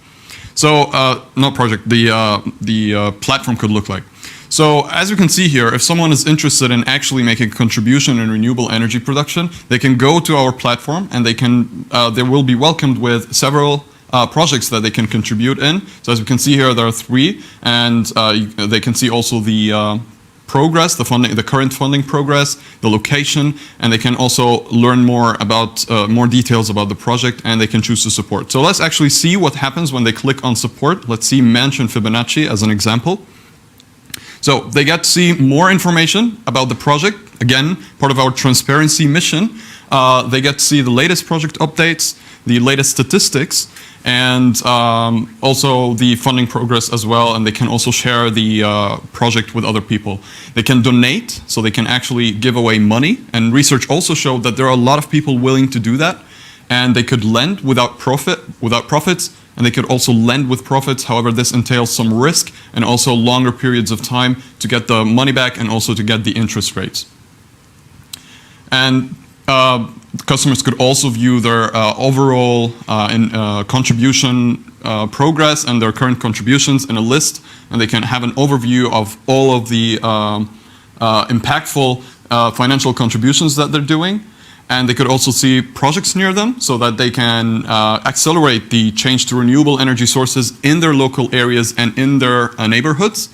So not project, the platform could look like. So as you can see here, if someone is interested in actually making a contribution in renewable energy production, they can go to our platform and they will be welcomed with several projects that they can contribute in. So as you can see here, there are 3, and they can see also the progress, the current funding progress, the location, and they can also learn more about more details about the project, and they can choose to support. So let's actually see what happens when they click on support. Let's see mention Fibonacci as an example. So they get to see more information about the project. Again, part of our transparency mission. They get to see the latest project updates, the latest statistics, and also the funding progress as well. And they can also share the project with other people. They can donate, so they can actually give away money. And research also showed that there are a lot of people willing to do that. And they could lend without profits. And they could also lend with profits. However, this entails some risk and also longer periods of time to get the money back and also to get the interest rates. And customers could also view their overall contribution progress and their current contributions in a list, and they can have an overview of all of the impactful financial contributions that they're doing. And they could also see projects near them so that they can accelerate the change to renewable energy sources in their local areas and in their neighborhoods.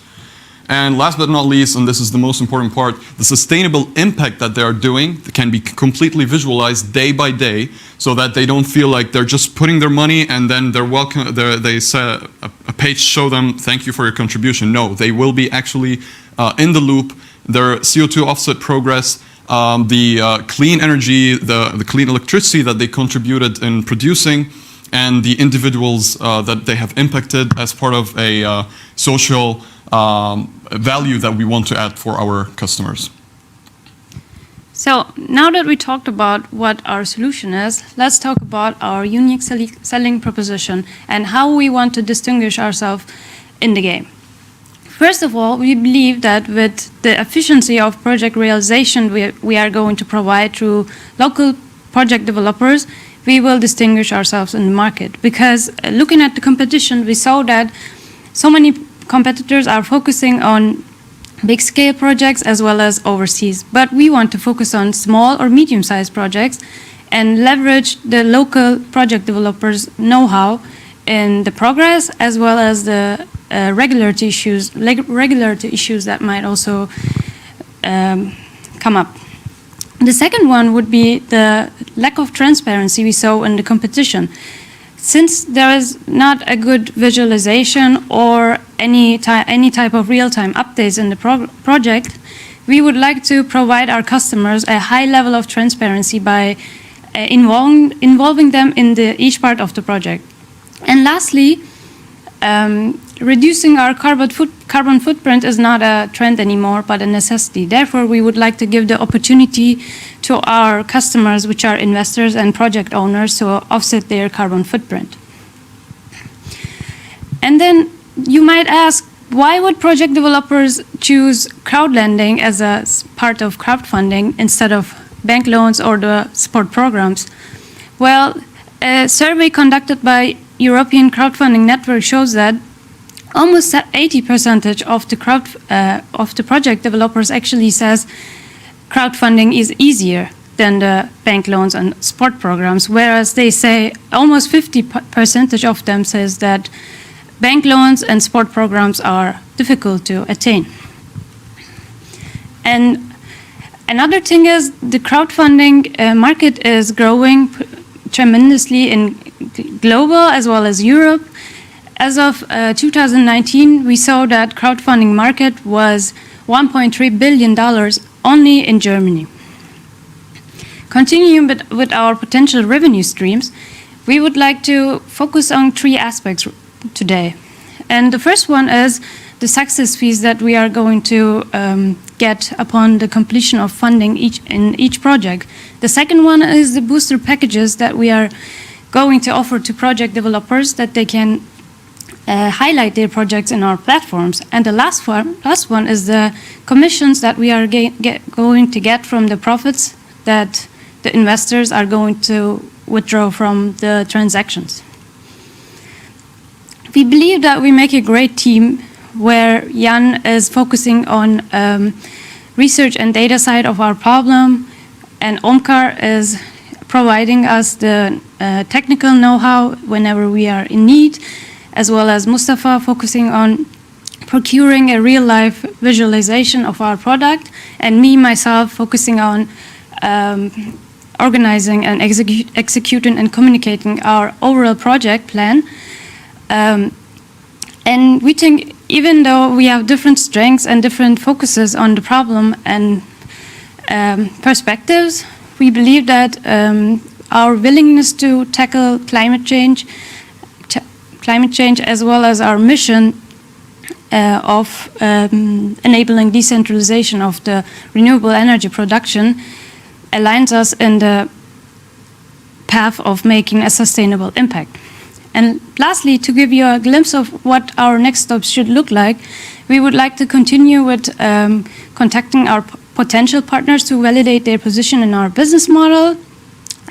And last but not least, and this is the most important part, the sustainable impact that they are doing can be completely visualized day by day so that they don't feel like they're just putting their money and then they're welcome, they say a page show them, thank you for your contribution. No, they will be actually in the loop, their CO2 offset progress, the clean energy, the clean electricity that they contributed in producing, and the individuals that they have impacted as part of a social value that we want to add for our customers. So now that we talked about what our solution is, let's talk about our unique selling proposition and how we want to distinguish ourselves in the game. First of all, we believe that with the efficiency of project realization we are going to provide through local project developers, we will distinguish ourselves in the market. Because looking at the competition, we saw that so many competitors are focusing on big scale projects as well as overseas. But we want to focus on small or medium-sized projects and leverage the local project developers' know-how in the progress as well as the regularity issues that might also come up. The second one would be the lack of transparency we saw in the competition. Since there is not a good visualization or any type of real-time updates in the project, we would like to provide our customers a high level of transparency by involving them in each part of the project. And lastly, reducing our carbon footprint is not a trend anymore, but a necessity. Therefore, we would like to give the opportunity to our customers, which are investors and project owners, to offset their carbon footprint. And then you might ask, why would project developers choose crowdlending as a part of crowdfunding instead of bank loans or the support programs? Well, a survey conducted by European Crowdfunding Network shows that almost 80% of the project developers actually says crowdfunding is easier than the bank loans and support programs, whereas they say almost 50% of them says that bank loans and support programs are difficult to attain. And another thing is the crowdfunding market is growing tremendously in global as well as Europe. As of 2019, we saw that crowdfunding market was $1.3 billion only in Germany. Continuing with our potential revenue streams, we would like to focus on 3 aspects today. And the first one is the success fees that we are going to get upon the completion of funding in each project. The second one is the booster packages that we are going to offer to project developers that they can highlight their projects in our platforms. And the last one is the commissions that we are going to get from the profits that the investors are going to withdraw from the transactions. We believe that we make a great team where Jan is focusing on research and data side of our problem, and Omkar is providing us the technical know-how whenever we are in need, as well as Mustafa focusing on procuring a real-life visualization of our product, and me, myself, focusing on organizing and executing and communicating our overall project plan. And we think, even though we have different strengths and different focuses on the problem and perspectives, we believe that our willingness to tackle climate change as well as our mission of enabling decentralization of the renewable energy production aligns us in the path of making a sustainable impact. And lastly, to give you a glimpse of what our next steps should look like, we would like to continue with contacting our potential partners to validate their position in our business model.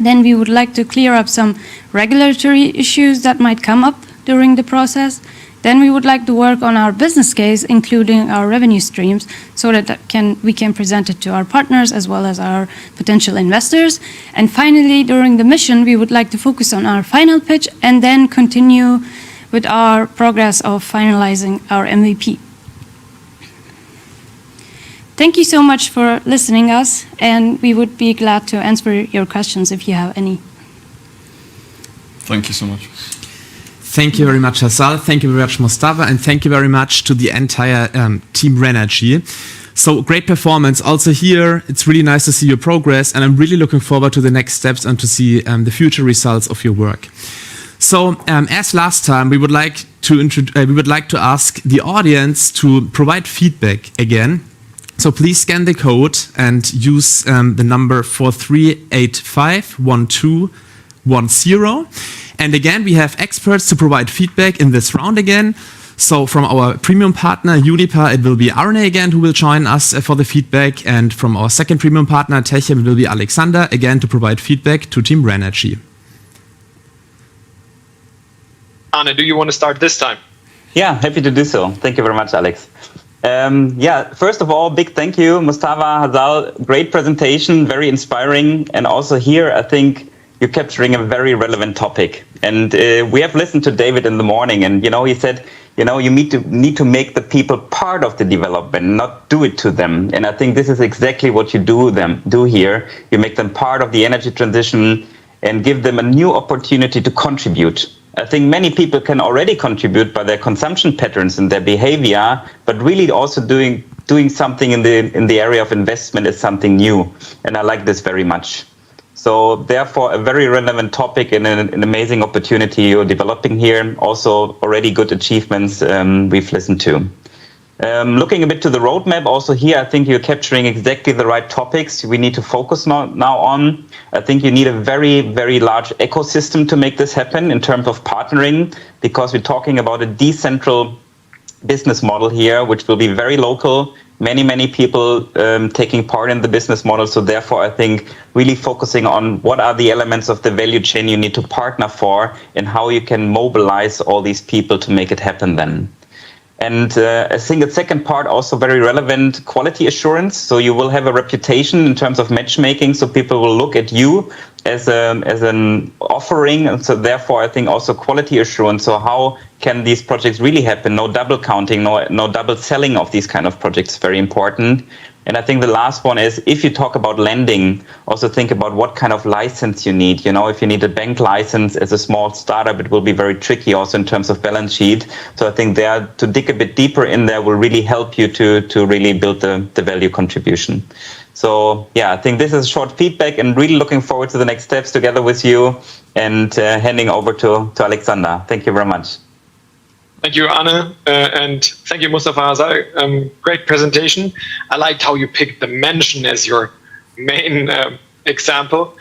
Then we would like to clear up some regulatory issues that might come up during the process. Then we would like to work on our business case, including our revenue streams, so that we can present it to our partners as well as our potential investors. And finally, during the mission, we would like to focus on our final pitch and then continue with our progress of finalizing our MVP. Thank you so much for listening us, and we would be glad to answer your questions if you have any. Thank you so much. Thank you very much, Hassal. Thank you very much, Mustafa. And thank you very much to the entire team Raenergy. So great performance. Also here, it's really nice to see your progress. And I'm really looking forward to the next steps and to see the future results of your work. So as last time, we would like to ask the audience to provide feedback again. So please scan the code and use the number 43851210. And again, we have experts to provide feedback in this round again. So from our premium partner, Uniper, it will be Arne again who will join us for the feedback. And from our second premium partner, Techem, it will be Alexander, again to provide feedback to Team Raenergy. Arne, do you want to start this time? Yeah, happy to do so. Thank you very much, Alex. First of all, big thank you, Mustafa, Hassal. Great presentation, very inspiring. And also here, I think you're capturing a very relevant topic. And we have listened to David in the morning, and he said, you need to make the people part of the development, not do it to them. And I think this is exactly what you do here. You make them part of the energy transition and give them a new opportunity to contribute. I think many people can already contribute by their consumption patterns and their behavior, but really also doing something in the area of investment is something new. And I like this very much. So therefore, a very relevant topic and an amazing opportunity you're developing here. Also, already good achievements we've listened to. Looking a bit to the roadmap, also here, I think you're capturing exactly the right topics we need to focus now on. I think you need a very, very large ecosystem to make this happen in terms of partnering, because we're talking about a decentral business model here, which will be very local. Many people taking part in the business model. So therefore, I think really focusing on what are the elements of the value chain you need to partner for and how you can mobilize all these people to make it happen then. And I think the second part, also very relevant, quality assurance. So you will have a reputation in terms of matchmaking. So people will look at you as an offering. And so therefore, I think also quality assurance. So how can these projects really happen? No double counting, no double selling of these kind of projects, very important. And I think the last one is, if you talk about lending, also think about what kind of license you need. If you need a bank license as a small startup, it will be very tricky also in terms of balance sheet. So I think there, to dig a bit deeper in there will really help you to really build the value contribution. So yeah, I think this is short feedback and really looking forward to the next steps together with you, and handing over to Alexander. Thank you very much. Thank you, Anne, and thank you, Mustafa Hazal. Great presentation. I liked how you picked the mention as your main example.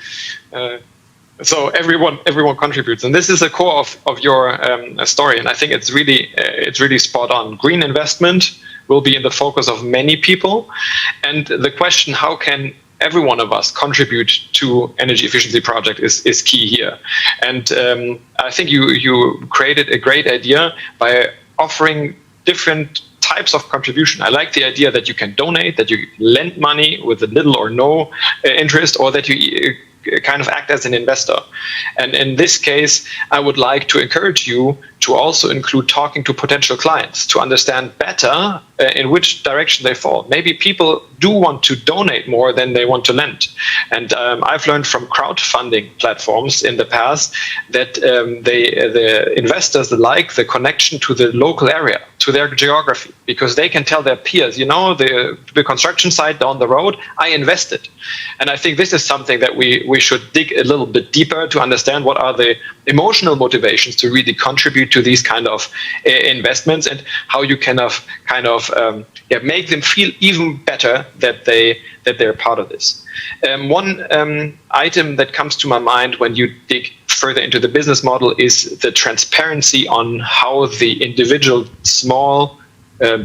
So everyone contributes, and this is the core of your story. And I think it's really spot on. Green investment will be in the focus of many people, and the question, how can every one of us contribute to energy efficiency project is key here. And I think you created a great idea by offering different types of contribution. I like the idea that you can donate, that you lend money with a little or no interest, or that you kind of act as an investor. And in this case, I would like to encourage you to also include talking to potential clients to understand better in which direction they fall. Maybe people do want to donate more than they want to lend. And I've learned from crowdfunding platforms in the past that the investors like the connection to the local area, to their geography, because they can tell their peers, you know, the construction site down the road, I invested. And I think this is something that we should dig a little bit deeper to understand what are the emotional motivations to really contribute to these kind of investments, and how you can make them feel even better that they're part of this. One item that comes to my mind when you dig further into the business model is the transparency on how the individual small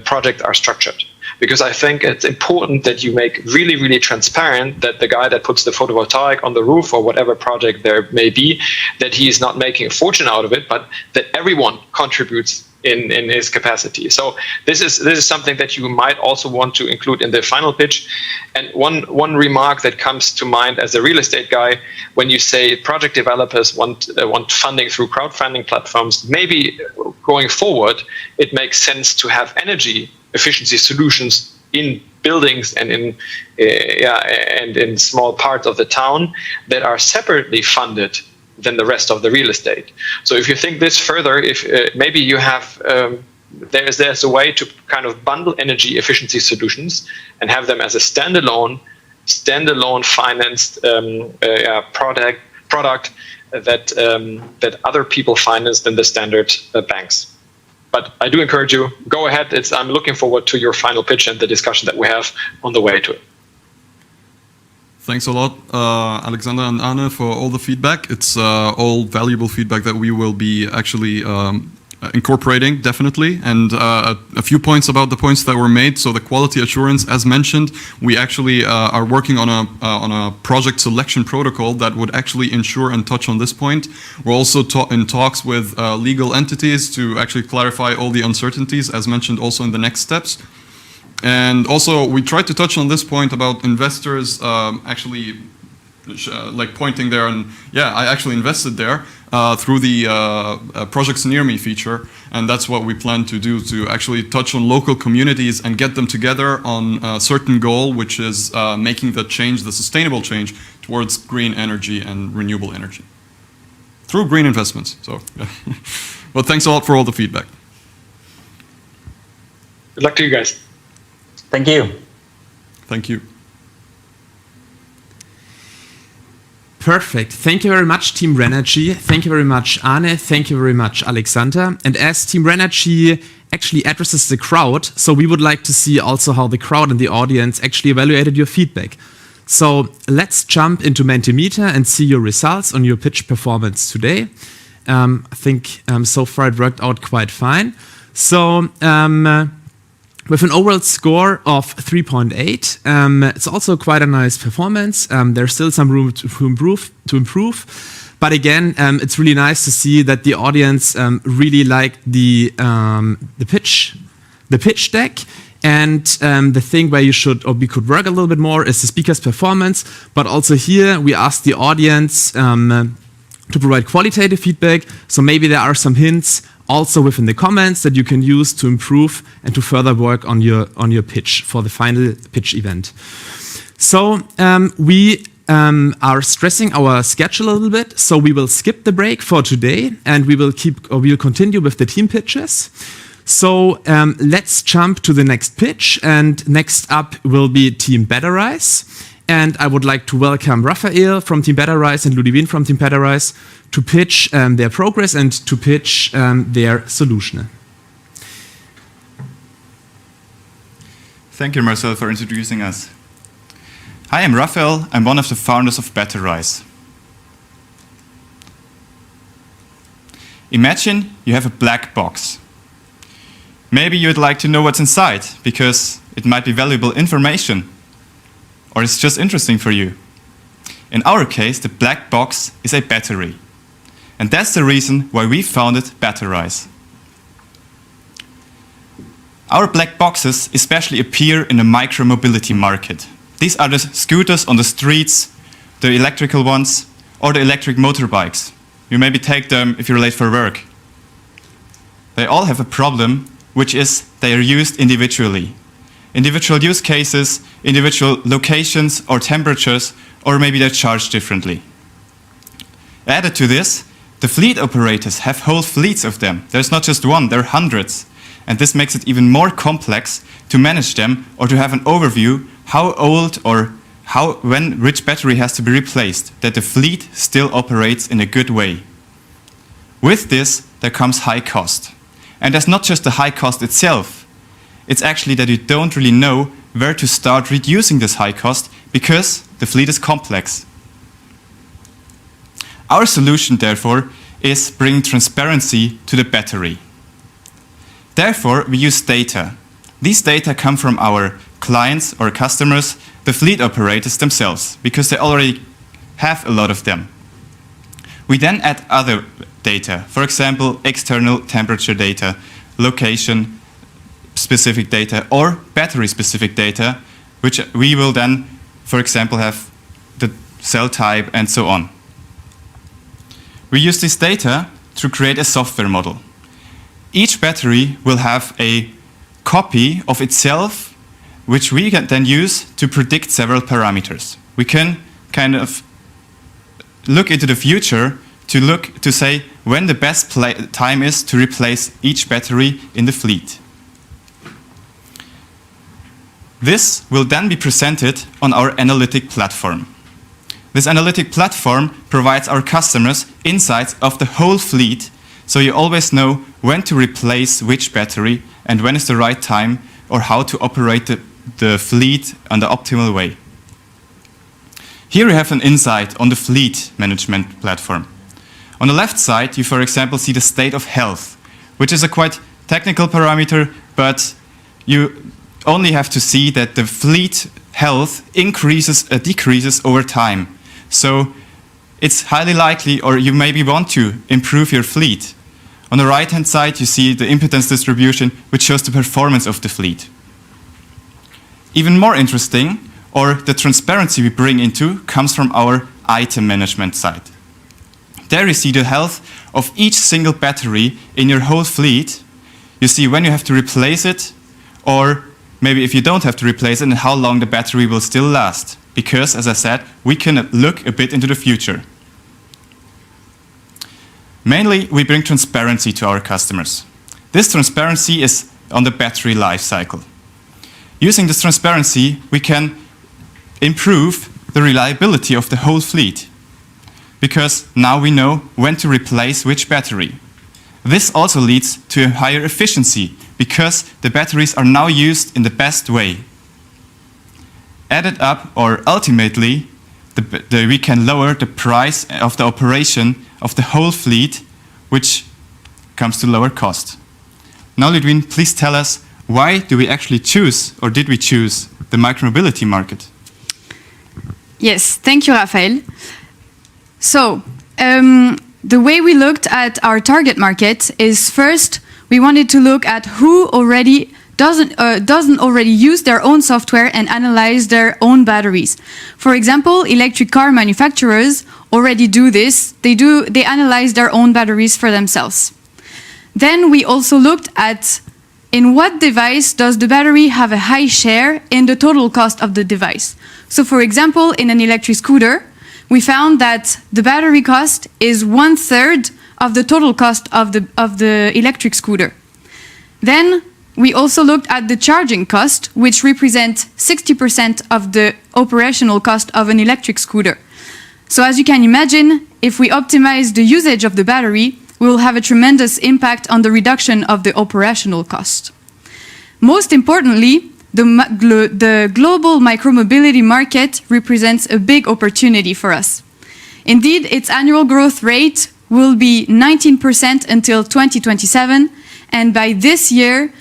projects are structured. Because I think it's important that you make really, really transparent that the guy that puts the photovoltaic on the roof or whatever project there may be, that he is not making a fortune out of it, but that everyone contributes in his capacity. So this is something that you might also want to include in the final pitch. And one remark that comes to mind as a real estate guy, when you say project developers want funding through crowdfunding platforms, maybe going forward, it makes sense to have energy efficiency solutions in buildings and in small parts of the town that are separately funded than the rest of the real estate. So if you think this further, if maybe you have there's a way to kind of bundle energy efficiency solutions and have them as a standalone financed product that other people finance than the standard banks. But I do encourage you, go ahead. I'm looking forward to your final pitch and the discussion that we have on the way to it. Thanks a lot, Alexander and Anne, for all the feedback. It's all valuable feedback that we will be actually incorporating, definitely. And a few points about the points that were made. So the quality assurance, as mentioned, we actually are working on a project selection protocol that would actually ensure and touch on this point. We're also in talks with legal entities to actually clarify all the uncertainties, as mentioned also in the next steps. And also, we tried to touch on this point about investors actually like pointing there, and yeah, I actually invested there through the Projects Near Me feature, and that's what we plan to do, to actually touch on local communities and get them together on a certain goal, which is making the change, the sustainable change towards green energy and renewable energy through green investments. So, yeah. Well, thanks a lot for all the feedback. Good luck to you guys. Thank you. Thank you. Perfect. Thank you very much, Team Raenergy. Thank you very much, Arne. Thank you very much, Alexander. And as Team Raenergy actually addresses the crowd, so we would like to see also how the crowd and the audience actually evaluated your feedback. So let's jump into Mentimeter and see your results on your pitch performance today. I think so far it worked out quite fine. So with an overall score of 3.8, it's also quite a nice performance. There's still some room to improve. But again, it's really nice to see that the audience really liked the pitch deck. And the thing where we could work a little bit more is the speaker's performance. But also here, we asked the audience to provide qualitative feedback. So maybe there are some hints also within the comments that you can use to improve and to further work on your pitch for the final pitch event. So we are stressing our schedule a little bit. So we will skip the break for today, and we'll continue with the team pitches. So let's jump to the next pitch, and next up will be Team Batterize. And I would like to welcome Raphael from Team Batterize and Ludivine from Team Batterize to pitch their progress and to pitch their solution. Thank you, Marcel, for introducing us. Hi, I'm Raphael. I'm one of the founders of Batterize. Imagine you have a black box. Maybe you'd like to know what's inside, because it might be valuable information, or it's just interesting for you. In our case, the black box is a battery. And that's the reason why we founded Batterize. Our black boxes especially appear in the micro-mobility market. These are the scooters on the streets, the electrical ones, or the electric motorbikes. You maybe take them if you're late for work. They all have a problem, which is they are used individually. Individual use cases, individual locations or temperatures, or maybe they're charged differently. Added to this, the fleet operators have whole fleets of them. There's not just one, there are hundreds. And this makes it even more complex to manage them or to have an overview how old or when which battery has to be replaced, that the fleet still operates in a good way. With this, there comes high cost. And that's not just the high cost itself. It's actually that you don't really know where to start reducing this high cost because the fleet is complex. Our solution, therefore, is bringing transparency to the battery. Therefore, we use data. These data come from our clients or customers, the fleet operators themselves, because they already have a lot of them. We then add other data, for example, external temperature data, location-specific data, or battery-specific data, which we will then, for example, have the cell type and so on. We use this data to create a software model. Each battery will have a copy of itself, which we can then use to predict several parameters. We can kind of look into the future to say when the best time is to replace each battery in the fleet. This will then be presented on our analytic platform. This analytic platform provides our customers insights of the whole fleet, so you always know when to replace which battery and when is the right time or how to operate the fleet in the optimal way. Here we have an insight on the fleet management platform. On the left side, you, for example, see the state of health, which is a quite technical parameter, but you only have to see that the fleet health increases or decreases over time. So it's highly likely, or you maybe want to improve your fleet. On the right-hand side, you see the impedance distribution, which shows the performance of the fleet. Even more interesting, or the transparency we bring into, comes from our item management side. There you see the health of each single battery in your whole fleet. You see when you have to replace it, or maybe if you don't have to replace it, and how long the battery will still last. Because, as I said, we can look a bit into the future. Mainly, we bring transparency to our customers. This transparency is on the battery life cycle. Using this transparency, we can improve the reliability of the whole fleet, because now we know when to replace which battery. This also leads to a higher efficiency, because the batteries are now used in the best way. Added up, or ultimately, we can lower the price of the operation of the whole fleet, which comes to lower cost. Now, Ludwin, please tell us, why do we actually choose, or did we choose, the micromobility market? Yes, thank you, Raphael. So, the way we looked at our target market is, first, we wanted to look at who already doesn't already use their own software and analyze their own batteries. For example, electric car manufacturers already do this. They analyze their own batteries for themselves. Then we also looked at in what device does the battery have a high share in the total cost of the device. So for example, in an electric scooter, we found that the battery cost is 1/3 of the total cost of the electric scooter. Then we also looked at the charging cost, which represents 60% of the operational cost of an electric scooter. So as you can imagine, if we optimize the usage of the battery, we will have a tremendous impact on the reduction of the operational cost. Most importantly, the global micromobility market represents a big opportunity for us. Indeed, its annual growth rate will be 19% until 2027, and by this year,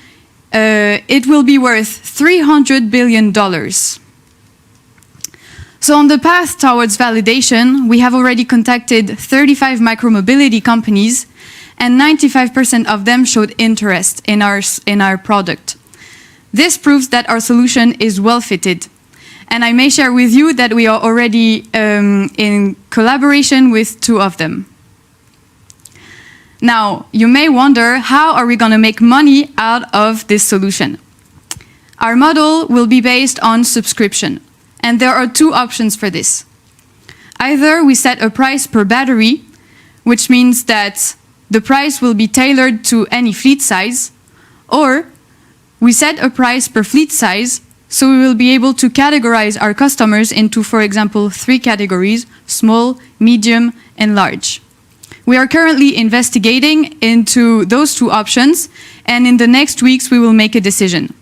it will be worth $300 billion. So on the path towards validation, we have already contacted 35 micromobility companies, and 95% of them showed interest in our product. This proves that our solution is well fitted. And I may share with you that we are already in collaboration with 2 of them. Now, you may wonder, how are we going to make money out of this solution? Our model will be based on subscription, and there are 2 options for this. Either we set a price per battery, which means that the price will be tailored to any fleet size, or we set a price per fleet size, so we will be able to categorize our customers into, for example, 3 categories: small, medium, and large. We are currently investigating into those 2 options, and in the next weeks we will make a decision.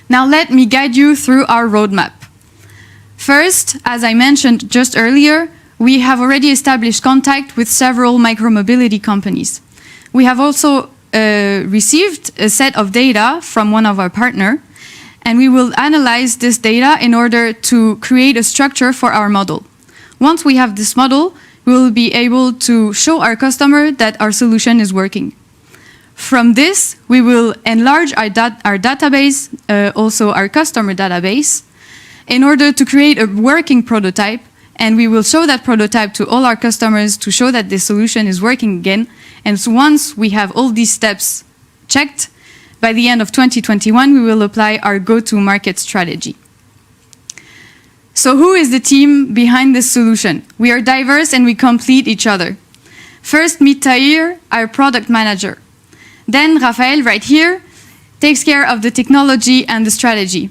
Now let me guide you through our roadmap. First, as I mentioned just earlier, we have already established contact with several micromobility companies. We have also received a set of data from one of our partners, and we will analyze this data in order to create a structure for our model. Once we have this model, we will be able to show our customer that our solution is working. From this, we will enlarge our database, also our customer database, in order to create a working prototype, and we will show that prototype to all our customers to show that this solution is working again. And so once we have all these steps checked, by the end of 2021, we will apply our go-to-market strategy. So who is the team behind this solution? We are diverse and we complete each other. First, meet Tahir, our product manager. Then Rafael, right here, takes care of the technology and the strategy.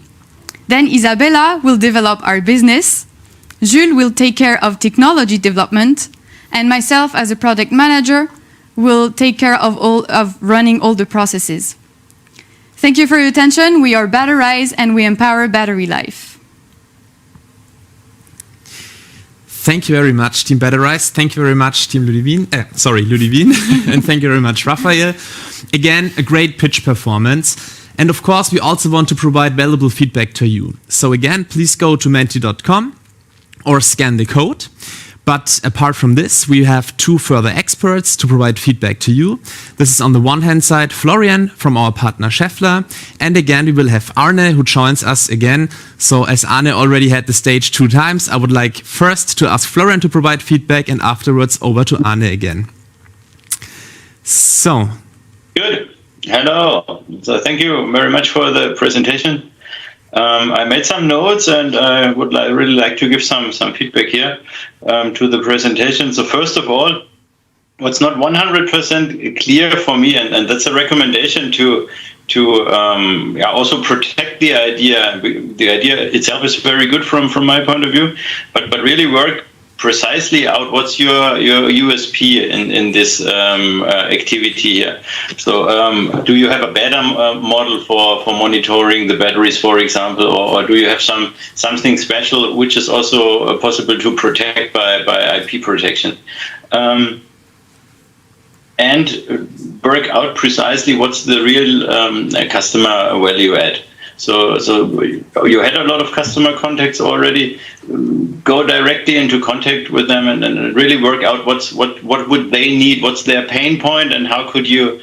Then Isabella will develop our business. Jules will take care of technology development. And myself, as a product manager, will take care of running all the processes. Thank you for your attention. We are Batterize and we empower battery life. Thank you very much, Team Batterize. Thank you very much, Team Ludivine. Ludivine. And thank you very much, Raphael. Again, a great pitch performance. And of course, we also want to provide valuable feedback to you. So again, please go to menti.com or scan the code. But apart from this, we have 2 further experts to provide feedback to you. This is on the one hand side, Florian from our partner Schaeffler. And again, we will have Arne who joins us again. So as Arne already had the stage 2 times, I would like first to ask Florian to provide feedback and afterwards over to Arne again. So. Good. Hello. So thank you very much for the presentation. I made some notes and I would really like to give some feedback here to the presentation. So first of all, what's not 100% clear for me, and that's a recommendation to also protect the idea. The idea itself is very good from my point of view, but really work precisely out what's your USP in this activity here. So do you have a better model for monitoring the batteries, for example, or do you have something special which is also possible to protect by IP protection? And work out precisely what's the real customer value add. So you had a lot of customer contacts already. Go directly into contact with them and really work out what would they need, what's their pain point, and how could you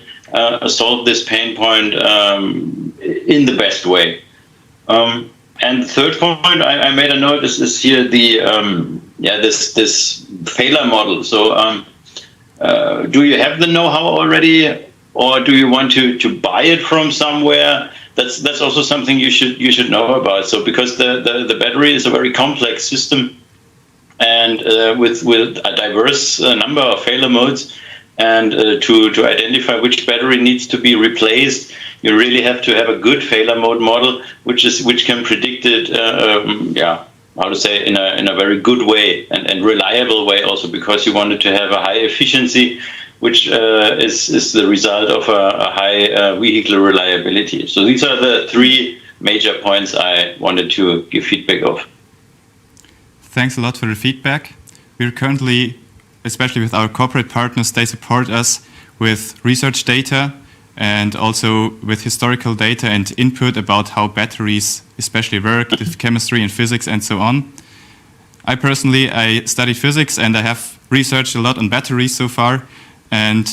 solve this pain point in the best way. And the third point I made a note is here the this failure model. So do you have the know-how already, or do you want to buy it from somewhere? That's also something you should know about. So because the battery is a very complex system, and with a diverse number of failure modes, and to identify which battery needs to be replaced, you really have to have a good failure mode model, which can predict it. How to say, in a very good way and reliable way, also because you wanted to have a high efficiency which is the result of a high vehicle reliability. So these are the three major points I wanted to give feedback of. Thanks a lot for the feedback. We're currently, especially with our corporate partners, they support us with research data and also with historical data and input about how batteries especially work, with chemistry and physics and so on. I personally study physics and I have researched a lot on batteries so far, and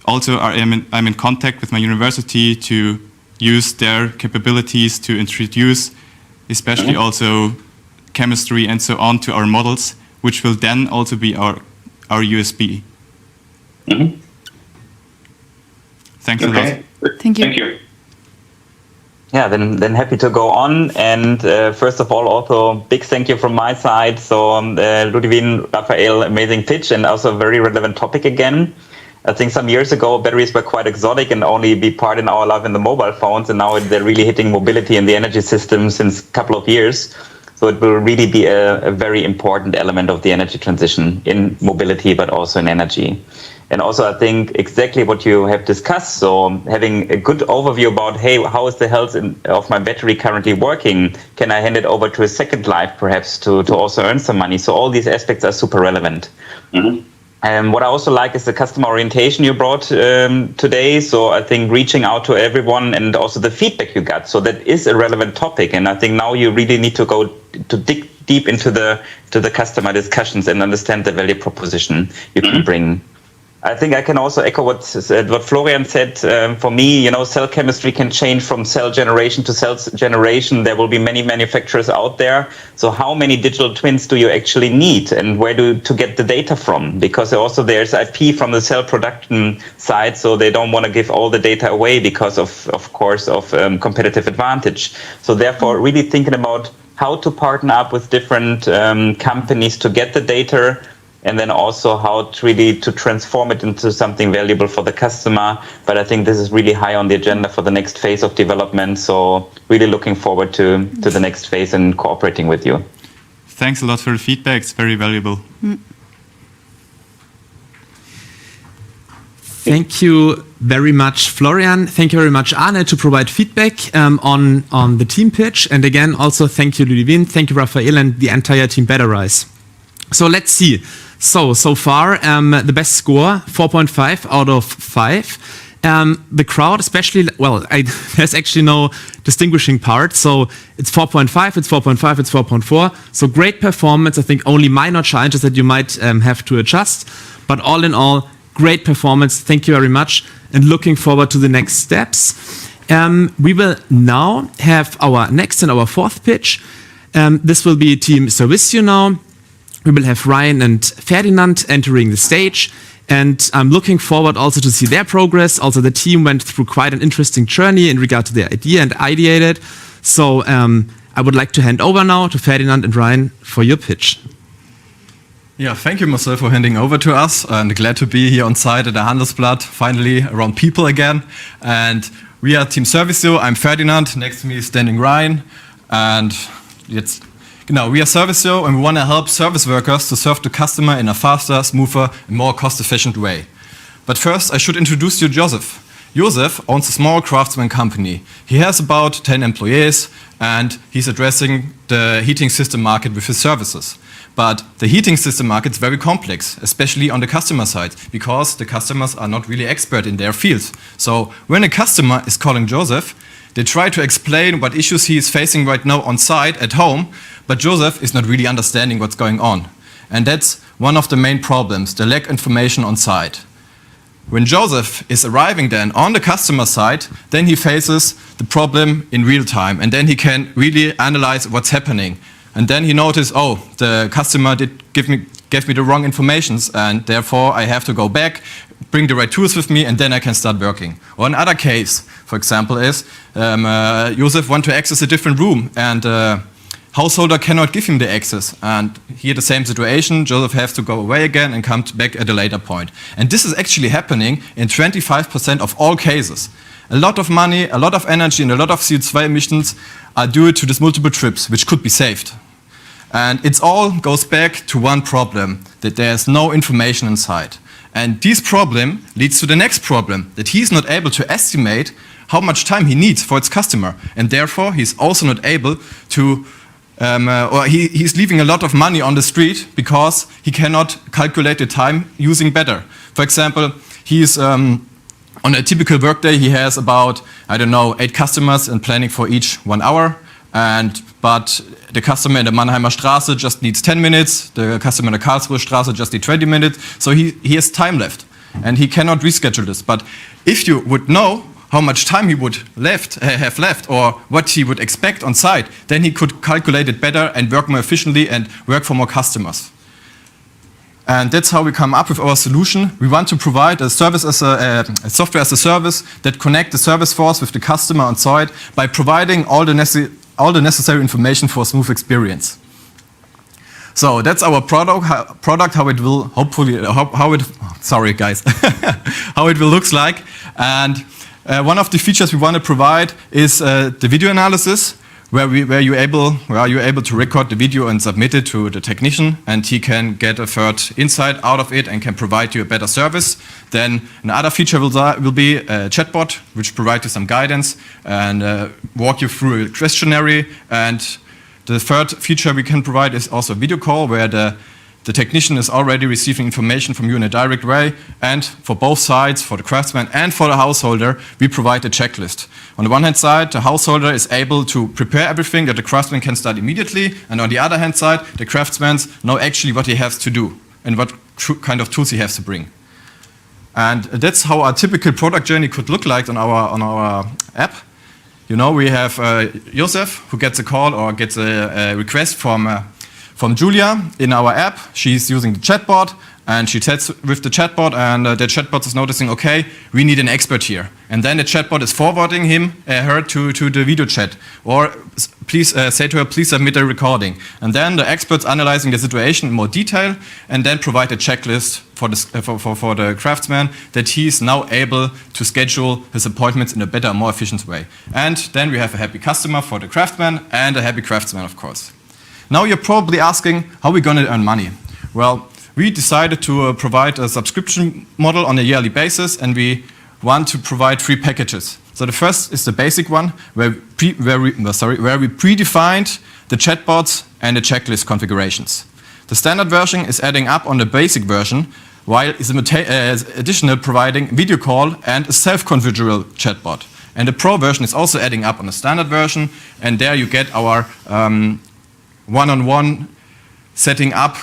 also I'm in contact with my university to use their capabilities to introduce especially also chemistry and so on to our models, which will then also be our USB. Thanks a lot. Thank you. Thank you. Yeah, then happy to go on. And first of all, also big thank you from my side. So Ludwig, Raphael, amazing pitch and also a very relevant topic again. I think some years ago, batteries were quite exotic and only be part in our life in the mobile phones. And now they're really hitting mobility and the energy system since a couple of years. So it will really be a very important element of the energy transition in mobility, but also in energy. And also, I think exactly what you have discussed. So having a good overview about, hey, how is the health of my battery currently working? Can I hand it over to a second life, perhaps, to also earn some money? So all these aspects are super relevant. And what I also like is the customer orientation you brought today. So I think reaching out to everyone and also the feedback you got. So that is a relevant topic. And I think now you really need to go to dig deep into the customer discussions and understand the value proposition you can bring. I think I can also echo what Florian said. For me, cell chemistry can change from cell generation to cell generation. There will be many manufacturers out there. So how many digital twins do you actually need, and where to get the data from? Because also there's IP from the cell production side, so they don't want to give all the data away because of course of competitive advantage. So therefore, really thinking about how to partner up with different companies to get the data, and then also how to transform it into something valuable for the customer. But I think this is really high on the agenda for the next phase of development. So really looking forward to the next phase and cooperating with you. Thanks a lot for the feedback. It's very valuable. Thank you very much, Florian. Thank you very much, Arne, to provide feedback on the team pitch. And again, also thank you, Ludwig. Thank you, Raphael, and the entire team Batterize. So let's see. So far, the best score, 4.5 out of 5. The crowd, especially, there's actually no distinguishing part. So it's 4.5, it's 4.5, it's 4.4. So great performance. I think only minor challenges that you might have to adjust. But all in all, great performance. Thank you very much. And looking forward to the next steps. We will now have our next and our fourth pitch. This will be Team Servicio now. We will have Ryan and Ferdinand entering the stage, and I'm looking forward also to see their progress. Also, the team went through quite an interesting journey in regard to their idea and ideated. So I would like to hand over now to Ferdinand and Ryan for your pitch. Yeah, thank you, Marcel, for handing over to us, and glad to be here on site at the Handelsblatt, finally around people again. And we are Team Servicio. I'm Ferdinand. Next to me is standing Ryan, and we are Servicio, and we want to help service workers to serve the customer in a faster, smoother, and more cost-efficient way. But first, I should introduce you Joseph. Joseph owns a small craftsman company. He has about 10 employees, and he's addressing the heating system market with his services. But the heating system market is very complex, especially on the customer side, because the customers are not really expert in their fields. So when a customer is calling Joseph, they try to explain what issues he is facing right now on site at home, but Joseph is not really understanding what's going on. And that's one of the main problems, the lack of information on site. When Joseph is arriving then on the customer side, then he faces the problem in real time, and then he can really analyze what's happening. And then he noticed, the customer gave me the wrong information, and therefore I have to go back, bring the right tools with me, and then I can start working. Or another case, for example, is Joseph wants to access a different room, and householder cannot give him the access. And here the same situation, Joseph has to go away again and come back at a later point. And this is actually happening in 25% of all cases. A lot of money, a lot of energy, and a lot of CO2 emissions are due to these multiple trips, which could be saved. And it all goes back to one problem, that there's no information inside. And this problem leads to the next problem, that he's not able to estimate how much time he needs for its customer. And therefore, he's also not able to, he's leaving a lot of money on the street because he cannot calculate the time using better. For example, he's on a typical workday, he has about, 8 customers and planning for each 1 hour. But the customer in the Mannheimer Straße just needs 10 minutes. The customer in the Karlsruhe Straße just needs 20 minutes. So he has time left and he cannot reschedule this. But if you would know how much time he would have left or what he would expect on site, then he could calculate it better and work more efficiently and work for more customers. And that's how we come up with our solution. We want to provide a service as a software as a service that connect the service force with the customer on site by providing all the necessary information for a smooth experience. So that's our product, how it will hopefully, sorry guys, how it will looks like. And one of the features we want to provide is the video analysis, where you're able to record the video and submit it to the technician, and he can get a third insight out of it and can provide you a better service. Then another feature will be a chatbot, which provides you some guidance and walk you through a questionnaire. And the third feature we can provide is also a video call, where the technician is already receiving information from you in a direct way. And for both sides, for the craftsman and for the householder, we provide a checklist. On the one hand side, the householder is able to prepare everything that the craftsman can start immediately. And on the other hand side, the craftsman knows actually what he has to do and what kind of tools he has to bring. And that's how our typical product journey could look like on our app. You know, we have Josef, who gets a call or gets a request from Julia in our app. She's using the chatbot and she chats with the chatbot, and the chatbot is noticing, okay, we need an expert here. And then the chatbot is forwarding her to the video chat, or please say to her, please submit a recording. And then the expert's analyzing the situation in more detail and then provide a checklist for the craftsman that he's now able to schedule his appointments in a better, more efficient way. And then we have a happy customer for the craftsman and a happy craftsman, of course. Now you're probably asking, how are we going to earn money? Well, we decided to provide a subscription model on a yearly basis, and we want to provide 3 packages. So the first is the basic one, where we predefined the chatbots and the checklist configurations. The standard version is adding up on the basic version, while is additional providing video call and a self-configurable chatbot. And the pro version is also adding up on the standard version, and there you get our one-on-one setting up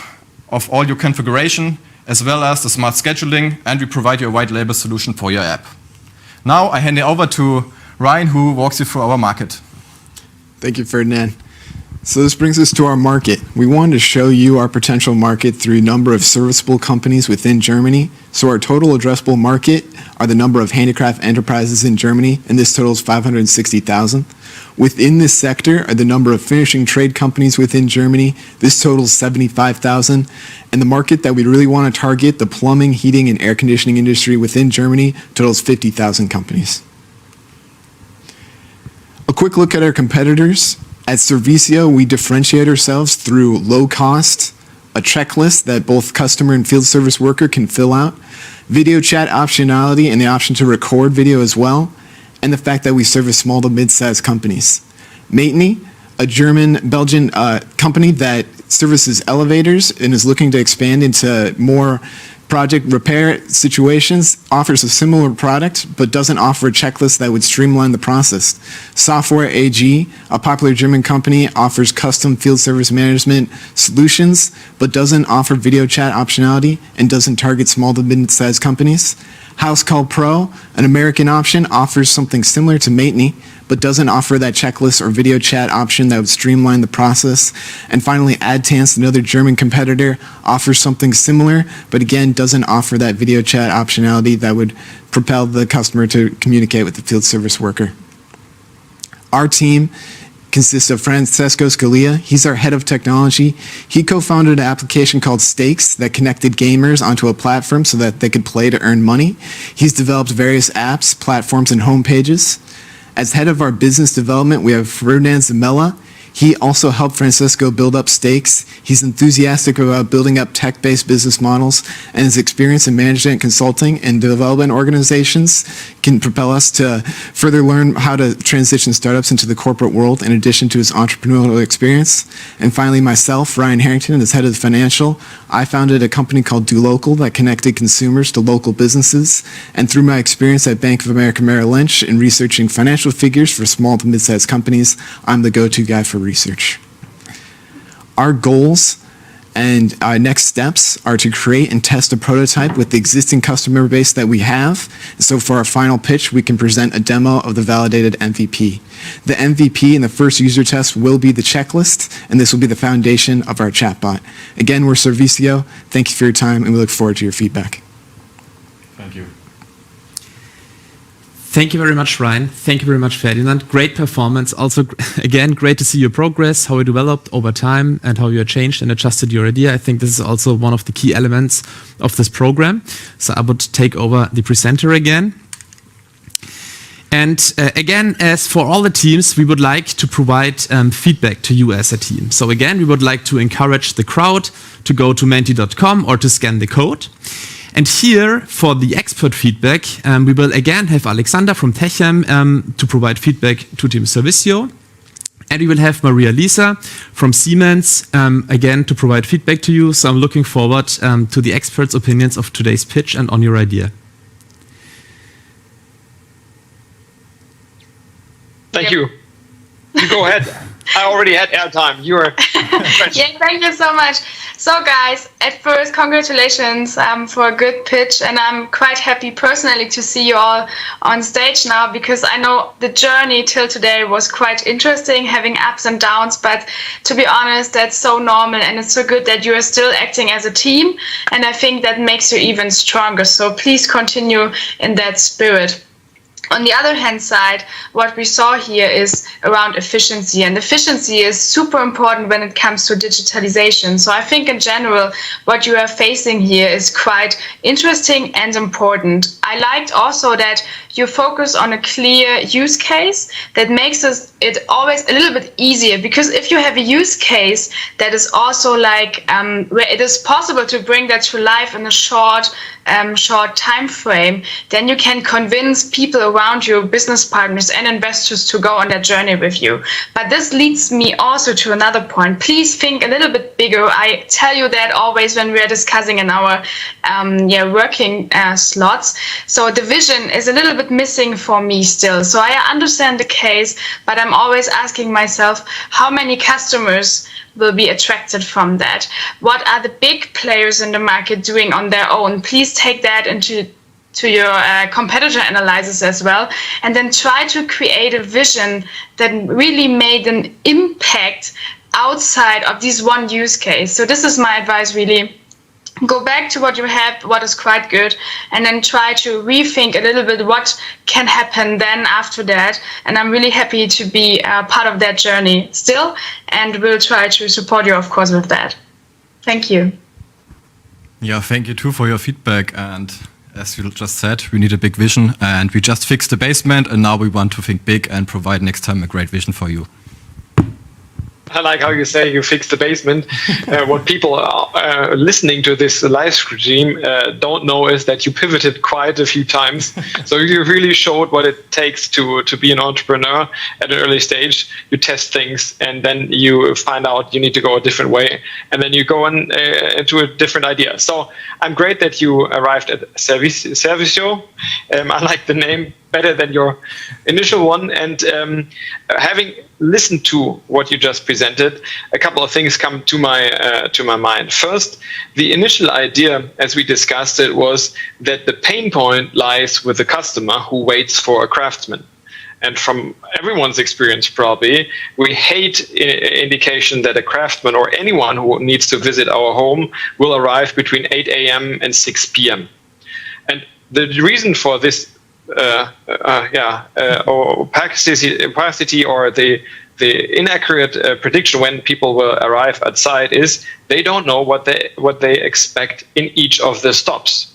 of all your configuration, as well as the smart scheduling, and we provide you a white label solution for your app. Now I hand it over to Ryan, who walks you through our market. Thank you, Ferdinand. So this brings us to our market. We wanted to show you our potential market through a number of serviceable companies within Germany. So our total addressable market are the number of handicraft enterprises in Germany, and this totals 560,000. Within this sector are the number of finishing trade companies within Germany. This totals 75,000. And the market that we really want to target, the plumbing, heating, and air conditioning industry within Germany, totals 50,000 companies. A quick look at our competitors. At Servicio, we differentiate ourselves through low cost, a checklist that both customer and field service worker can fill out, video chat optionality and the option to record video as well, and the fact that we service small to mid-sized companies. Mainteny, a German-Belgian company that services elevators and is looking to expand into more project repair situations, offers a similar product but doesn't offer a checklist that would streamline the process. Software AG, a popular German company, offers custom field service management solutions but doesn't offer video chat optionality and doesn't target small to mid-sized companies. House Call Pro, an American option, offers something similar to Mainteny but doesn't offer that checklist or video chat option that would streamline the process. And finally, AdTance, another German competitor, offers something similar, but again, doesn't offer that video chat optionality that would propel the customer to communicate with the field service worker. Our team consists of Francesco Scalia. He's our head of technology. He co-founded an application called Stakes that connected gamers onto a platform so that they could play to earn money. He's developed various apps, platforms, and homepages. As head of our business development, we have Ferdinand Zamella. He also helped Francisco build up stakes. He's enthusiastic about building up tech-based business models, and his experience in management consulting and development organizations can propel us to further learn how to transition startups into the corporate world in addition to his entrepreneurial experience. And finally, myself, Ryan Harrington, as head of financial, I founded a company called Do Local that connected consumers to local businesses. And through my experience at Bank of America Merrill Lynch in researching financial figures for small to mid-sized companies, I'm the go-to guy for research. Our goals and our next steps are to create and test a prototype with the existing customer base that we have. So for our final pitch, we can present a demo of the validated MVP. The MVP in the first user test will be the checklist, and this will be the foundation of our chatbot. Again, we're Servicio. Thank you for your time, and we look forward to your feedback. Thank you. Thank you very much, Ryan. Thank you very much, Ferdinand. Great performance. Also, again, great to see your progress, how you developed over time, and how you changed and adjusted your idea. I think this is also one of the key elements of this program. So I would take over the presenter again. And again, as for all the teams, we would like to provide feedback to you as a team. So again, we would like to encourage the crowd to go to menti.com or to scan the code. And here, for the expert feedback, we will again have Alexander from Techem to provide feedback to Team Servicio. And we will have Maria Lisa from Siemens, again, to provide feedback to you. So I'm looking forward to the experts' opinions of today's pitch and on your idea. Thank you. You go ahead. I already had airtime. You are. Yeah, thank you so much. So guys, at first, congratulations for a good pitch, and I'm quite happy personally to see you all on stage now, because I know the journey till today was quite interesting, having ups and downs, but to be honest, that's so normal, and it's so good that you are still acting as a team, and I think that makes you even stronger. So please continue in that spirit. On the other hand side, what we saw here is around efficiency, and efficiency is super important when it comes to digitalization. So I think in general, what you are facing here is quite interesting and important. I liked also that you focus on a clear use case that makes it always a little bit easier, because if you have a use case that is also like where it is possible to bring that to life in a short time frame, then you can convince people around you, business partners and investors, to go on that journey with you. But this leads me also to another point. Please think a little bit bigger. I tell you that always when we are discussing in our working slots. So the vision is a little bit missing for me still. So I understand the case, but I'm always asking myself, how many customers will be attracted from that? What are the big players in the market doing on their own? Please take that into your competitor analysis as well, and then try to create a vision that really made an impact outside of this one use case. So this is my advice, really. Go back to what you have, what is quite good, and then try to rethink a little bit what can happen then after that. And I'm really happy to be part of that journey still, and will try to support you, of course, with that. Thank you. Yeah, thank you too for your feedback. And as you just said, we need a big vision, and we just fixed the basement, and now we want to think big and provide next time a great vision for you. I like how you say you fixed the basement. What people are listening to this live stream don't know is that you pivoted quite a few times. So you really showed what it takes to be an entrepreneur at an early stage. You test things, and then you find out you need to go a different way, and then you go on into a different idea. So I'm great that you arrived at Servicio. I like the name better than your initial one, and having listened to what you just presented, a couple of things come to my mind. First, the initial idea, as we discussed it, was that the pain point lies with the customer who waits for a craftsman. And from everyone's experience, probably, we hate indication that a craftsman or anyone who needs to visit our home will arrive between 8 a.m. and 6 p.m. And the reason for this opacity or the inaccurate prediction when people will arrive at site is they don't know what they expect in each of the stops.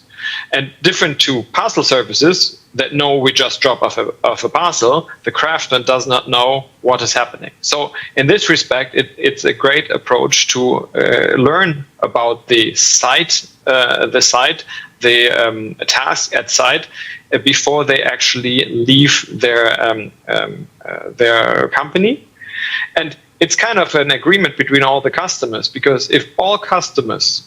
And different to parcel services that know we just drop off a parcel, the craftsman does not know what is happening. So in this respect, it's a great approach to learn about the site, the task at site before they actually leave their company. And it's kind of an agreement between all the customers, because if all customers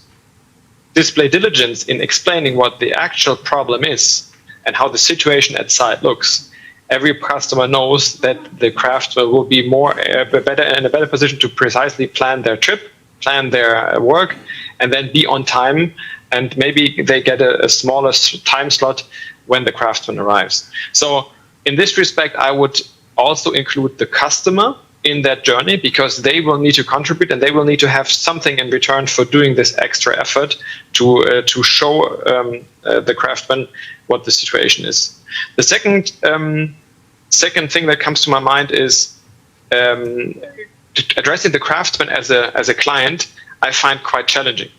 display diligence in explaining what the actual problem is and how the situation at site looks, every customer knows that the craftsman will be in a better position to precisely plan their trip, plan their work, and then be on time. And maybe they get a smaller time slot when the craftsman arrives. So in this respect, I would also include the customer in that journey, because they will need to contribute and they will need to have something in return for doing this extra effort to show the craftsman what the situation is. The second thing that comes to my mind is addressing the craftsman as a client. I find quite challenging,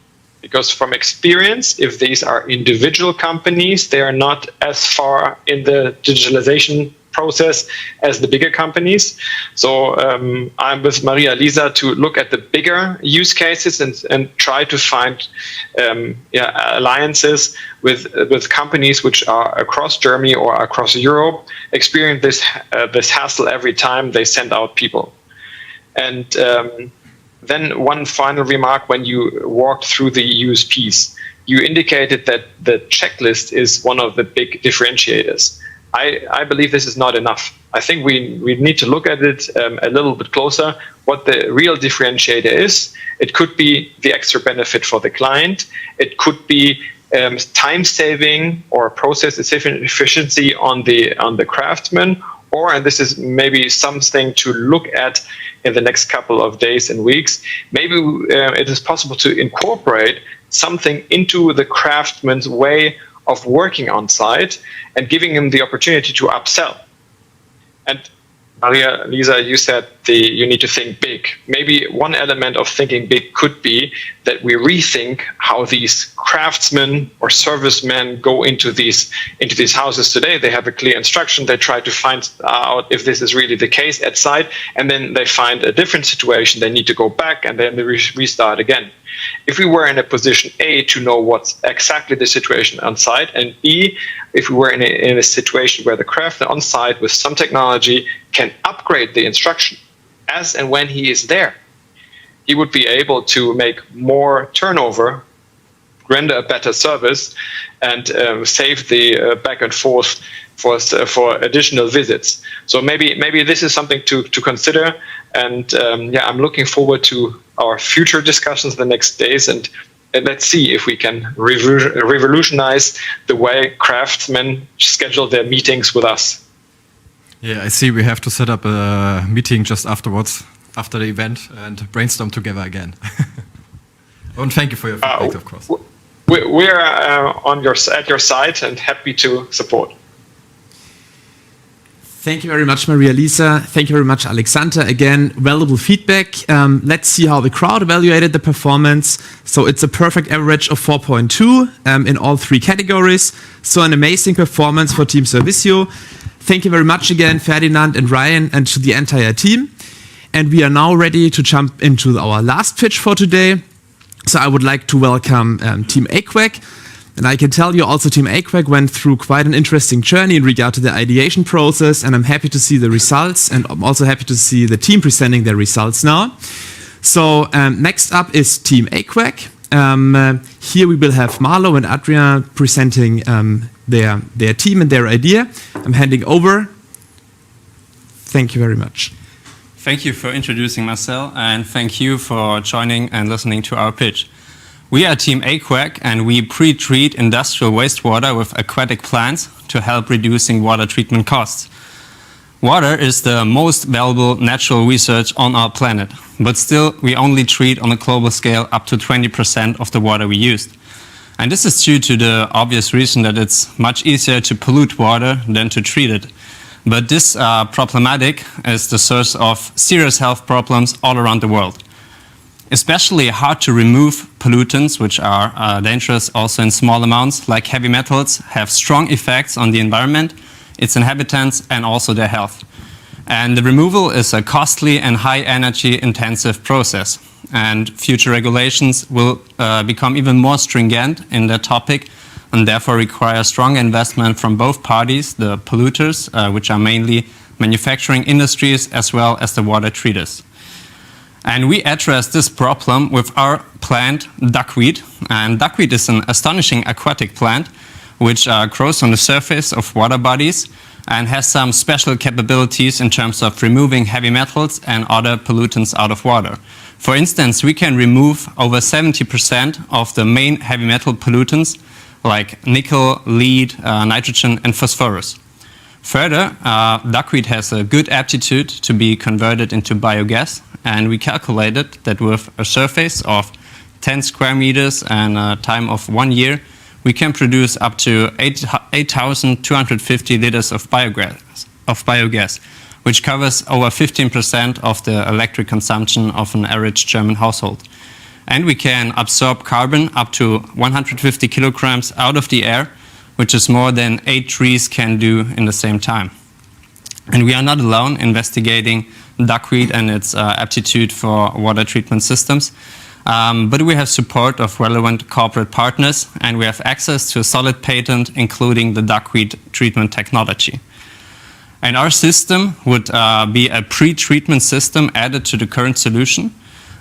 because from experience, if these are individual companies, they are not as far in the digitalization process as the bigger companies. So I'm with Maria Lisa to look at the bigger use cases and try to find alliances with companies which are across Germany or across Europe, experience this hassle every time they send out people. And then one final remark: when you walked through the USPs, you indicated that the checklist is one of the big differentiators. I believe this is not enough. I think we need to look at it a little bit closer, what the real differentiator is. It could be the extra benefit for the client. It could be time saving or process efficiency on the craftsman, or, and this is maybe something to look at in the next couple of days and weeks, maybe it is possible to incorporate something into the craftsman's way of working on site and giving him the opportunity to upsell. And Maria Lisa, you said you need to think big. Maybe one element of thinking big could be that we rethink how these craftsmen or servicemen go into these houses today. They have a clear instruction. They try to find out if this is really the case at site, and then they find a different situation. They need to go back and then they restart again. If we were in a position A, to know what's exactly the situation on site, and B, if we were in a situation where the craftsman on site with some technology can upgrade the instruction as and when he is there, he would be able to make more turnover, render a better service, and save the back and forth for additional visits. So maybe this is something to consider. And I'm looking forward to our future discussions the next days, and let's see if we can revolutionize the way craftsmen schedule their meetings with us. Yeah, I see we have to set up a meeting just afterwards, after the event, and brainstorm together again. And thank you for your feedback, of course. We're at your side and happy to support. Thank you very much, Maria Lisa. Thank you very much, Alexander. Again, valuable feedback. Let's see how the crowd evaluated the performance. So it's a perfect average of 4.2 in all three categories. So an amazing performance for Team Servicio. Thank you very much again, Ferdinand and Ryan, and to the entire team. And we are now ready to jump into our last pitch for today. So I would like to welcome Team Aquack. And I can tell you also Team Aquack went through quite an interesting journey in regard to the ideation process, and I'm happy to see the results, and I'm also happy to see the team presenting their results now. So next up is Team Aquack. Here we will have Marlo and Adrian presenting their team and their idea. I'm handing over. Thank you very much. Thank you for introducing Marcel, and thank you for joining and listening to our pitch. We are Team Aquack, and we pre-treat industrial wastewater with aquatic plants to help reducing water treatment costs. Water is the most valuable natural resource on our planet, but still we only treat on a global scale up to 20% of the water we used. And this is due to the obvious reason that it's much easier to pollute water than to treat it. But this problematic is the source of serious health problems all around the world. especially hard to remove pollutants, which are dangerous also in small amounts, like heavy metals, have strong effects on the environment, its inhabitants, and also their health. And the removal is a costly and high energy intensive process. And future regulations will become even more stringent in that topic and therefore require strong investment from both parties, the polluters, which are mainly manufacturing industries, as well as the water treaters. And we address this problem with our plant, Duckweed. And Duckweed is an astonishing aquatic plant which grows on the surface of water bodies and has some special capabilities in terms of removing heavy metals and other pollutants out of water. For instance, we can remove over 70% of the main heavy metal pollutants like nickel, lead, nitrogen, and phosphorus. Further, duckweed has a good aptitude to be converted into biogas, and we calculated that with a surface of 10 square meters and a time of 1 year, we can produce up to 8,250 liters of biogas, which covers over 15% of the electric consumption of an average German household. And we can absorb carbon up to 150 kilograms out of the air, which is more than 8 trees can do in the same time. And we are not alone investigating duckweed and its aptitude for water treatment systems, but we have support of relevant corporate partners, and we have access to a solid patent, including the duckweed treatment technology. And our system would be a pre-treatment system added to the current solution.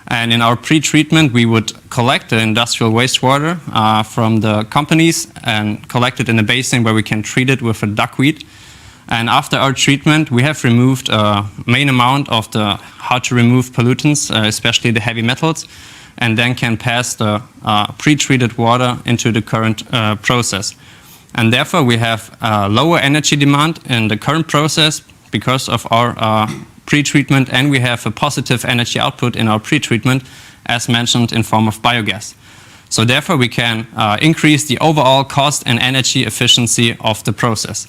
And in our pre-treatment, we would collect the industrial wastewater from the companies and collect it in a basin where we can treat it with a duckweed. And after our treatment, we have removed a main amount of the hard-to-remove pollutants, especially the heavy metals, and then can pass the pre-treated water into the current process. And therefore, we have lower energy demand in the current process because of our pre-treatment, and we have a positive energy output in our pre-treatment, as mentioned, in form of biogas. So therefore, we can increase the overall cost and energy efficiency of the process.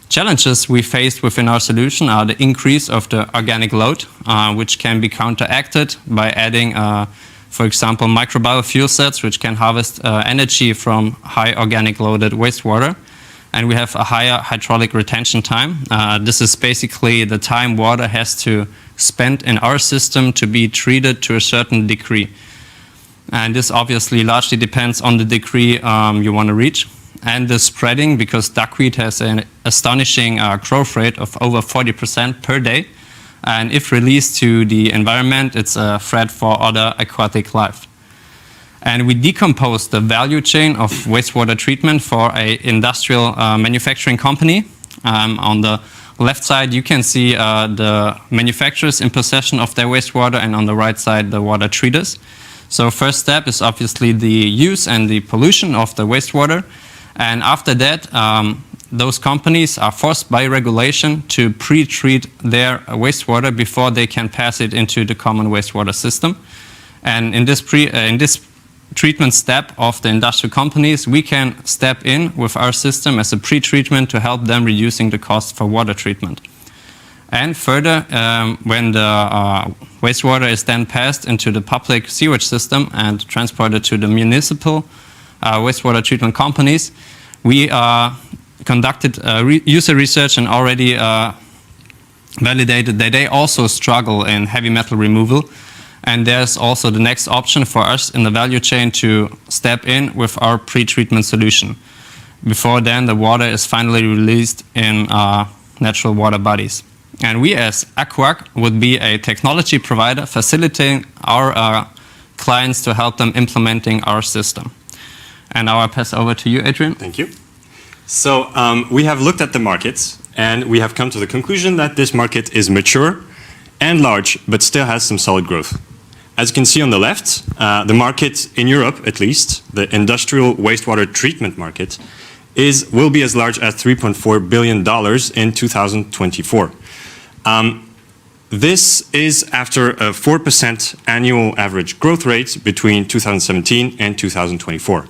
Challenges we faced within our solution are the increase of the organic load, which can be counteracted by adding, for example, microbial fuel sets, which can harvest energy from high organic loaded wastewater. And we have a higher hydraulic retention time. This is basically the time water has to spend in our system to be treated to a certain degree. And this obviously largely depends on the degree you want to reach. And the spreading, because duckweed has an astonishing growth rate of over 40% per day. And if released to the environment, it's a threat for other aquatic life. And we decompose the value chain of wastewater treatment for an industrial manufacturing company. On the left side, you can see the manufacturers in possession of their wastewater, and on the right side, the water treaters. So first step is obviously the use and the pollution of the wastewater. And after that, those companies are forced by regulation to pre-treat their wastewater before they can pass it into the common wastewater system. And in this treatment step of the industrial companies, we can step in with our system as a pre-treatment to help them reducing the cost for water treatment. And further, when the wastewater is then passed into the public sewage system and transported to the municipal wastewater treatment companies, we conducted user research and already validated that they also struggle in heavy metal removal. And there's also the next option for us in the value chain to step in with our pre-treatment solution. Before then, the water is finally released in natural water bodies. And we as Aquack would be a technology provider facilitating our clients to help them implementing our system. And now I pass over to you, Adrian. Thank you. So we have looked at the markets, and we have come to the conclusion that this market is mature and large, but still has some solid growth. As you can see on the left, the market in Europe, at least, the industrial wastewater treatment market, will be as large as $3.4 billion in 2024. This is after a 4% annual average growth rate between 2017 and 2024.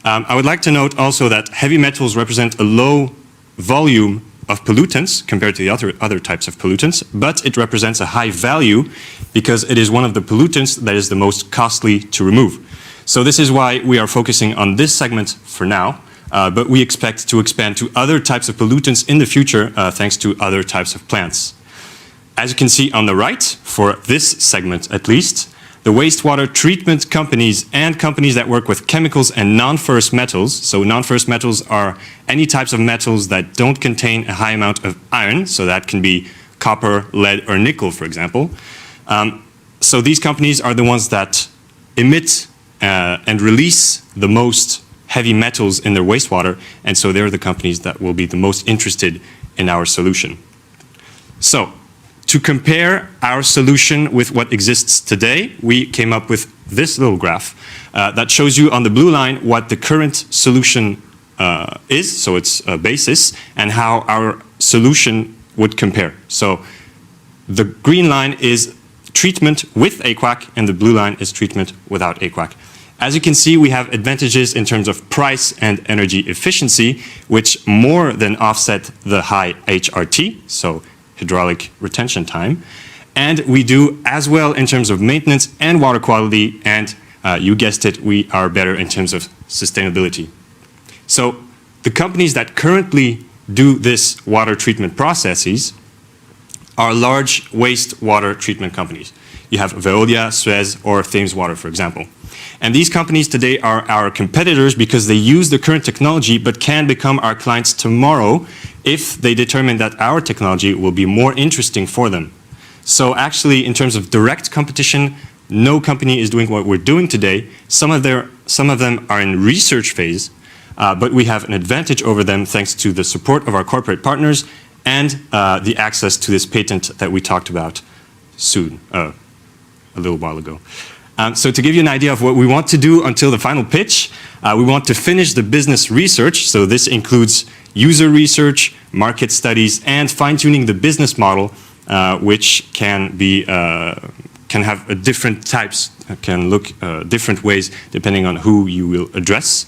I would like to note also that heavy metals represent a low volume of pollutants compared to the other types of pollutants, but it represents a high value because it is one of the pollutants that is the most costly to remove. So this is why we are focusing on this segment for now, but we expect to expand to other types of pollutants in the future thanks to other types of plants. As you can see on the right, for this segment at least, the wastewater treatment companies and companies that work with chemicals and non-ferrous metals, so non-ferrous metals are any types of metals that don't contain a high amount of iron, so that can be copper, lead, or nickel, for example. So these companies are the ones that emit and release the most heavy metals in their wastewater, and so they're the companies that will be the most interested in our solution. So, to compare our solution with what exists today, we came up with this little graph that shows you on the blue line what the current solution is, so its basis, and how our solution would compare. So the green line is treatment with Aquack, and the blue line is treatment without Aquack. As you can see, we have advantages in terms of price and energy efficiency, which more than offset the high HRT, so hydraulic retention time. And we do as well in terms of maintenance and water quality, and you guessed it, we are better in terms of sustainability. So the companies that currently do this water treatment processes are large wastewater treatment companies. You have Veolia, Suez, or Thames Water, for example. And these companies today are our competitors because they use the current technology but can become our clients tomorrow if they determine that our technology will be more interesting for them. So actually, in terms of direct competition, no company is doing what we're doing today. Some of them are in research phase, but we have an advantage over them thanks to the support of our corporate partners and the access to this patent that we talked about a little while ago. So to give you an idea of what we want to do until the final pitch, we want to finish the business research. So this includes user research, market studies, and fine-tuning the business model, which can have different types, can look different ways depending on who you will address.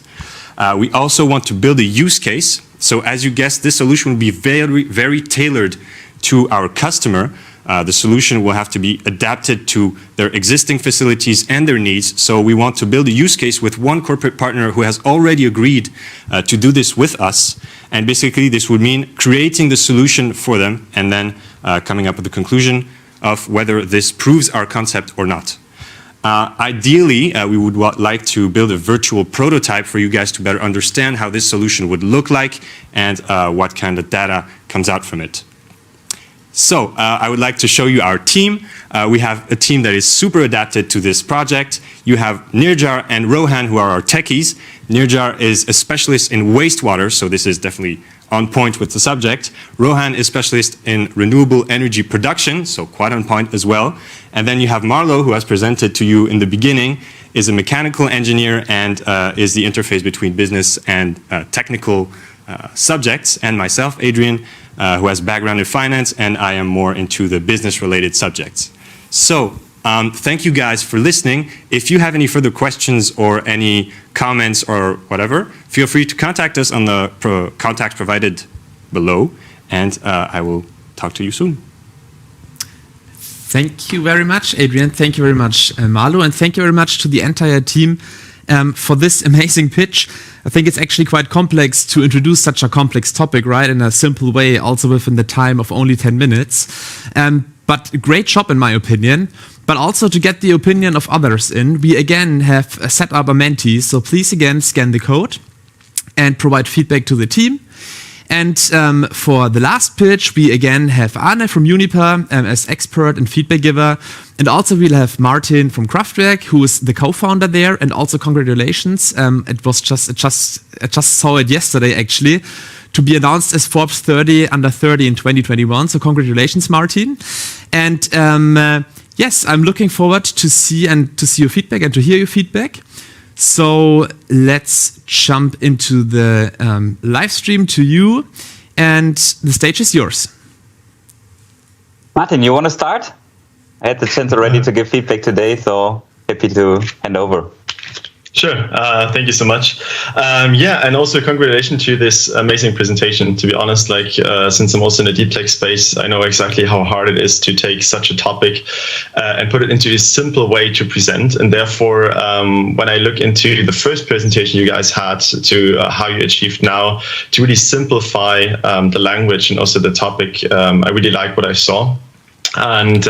We also want to build a use case. So as you guessed, this solution will be very, very tailored to our customer. The solution will have to be adapted to their existing facilities and their needs. So we want to build a use case with one corporate partner who has already agreed to do this with us. And basically, this would mean creating the solution for them and then coming up with the conclusion of whether this proves our concept or not. Ideally, we would like to build a virtual prototype for you guys to better understand how this solution would look like and what kind of data comes out from it. So I would like to show you our team. We have a team that is super adapted to this project. You have Nirjar and Rohan, who are our techies. Nirjar is a specialist in wastewater, so this is definitely on point with the subject. Rohan is specialist in renewable energy production, so quite on point as well. And then you have Marlo, who has presented to you in the beginning, is a mechanical engineer and is the interface between business and technical subjects, and myself, Adrian, who has background in finance, and I am more into the business-related subjects. So, thank you guys for listening. If you have any further questions or any comments or whatever, feel free to contact us on the contact provided below, and I will talk to you soon. Thank you very much, Adrian. Thank you very much, Marlo, and thank you very much to the entire team for this amazing pitch. I think it's actually quite complex to introduce such a complex topic, right, in a simple way, also within the time of only 10 minutes. But great job, in my opinion. But also to get the opinion of others in, we again have set up a Menti. So please again scan the code and provide feedback to the team. And for the last pitch, we again have Arne from Uniper as expert and feedback giver. And also we'll have Martin from Crowdfunding, who is the co-founder there. And also congratulations. I just saw it yesterday, actually, to be announced as Forbes 30 under 30 in 2021. So congratulations, Martin. And yes, I'm looking forward to see your feedback and to hear your feedback. So let's jump into the live stream to you, and the stage is yours. Martin, you want to start? I had the chance already to give feedback today, so happy to hand over. Sure. Thank you so much. Yeah, and also congratulations to this amazing presentation. To be honest, like since I'm also in the deep tech space, I know exactly how hard it is to take such a topic and put it into a simple way to present. And therefore, when I look into the first presentation you guys had to how you achieved now to really simplify the language and also the topic, I really like what I saw. And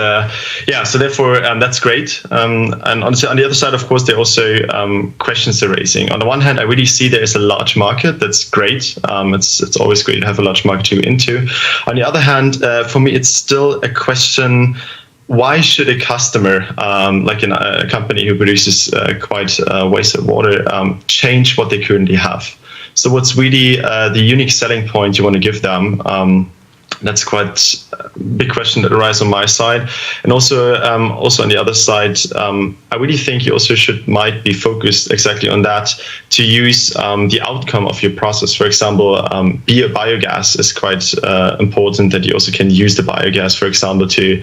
yeah, so therefore that's great. And on the other side, of course, there are also questions they're raising. On the one hand, I really see there is a large market. That's great. It's always great to have a large market to go into. On the other hand, for me, it's still a question. Why should a customer, like in a company who produces quite wasted water, change what they currently have? So what's really the unique selling point you want to give them? That's quite a big question that arises on my side, and also on the other side, I really think you also might be focused exactly on that to use the outcome of your process. For example, biogas is quite important, that you also can use the biogas, for example, to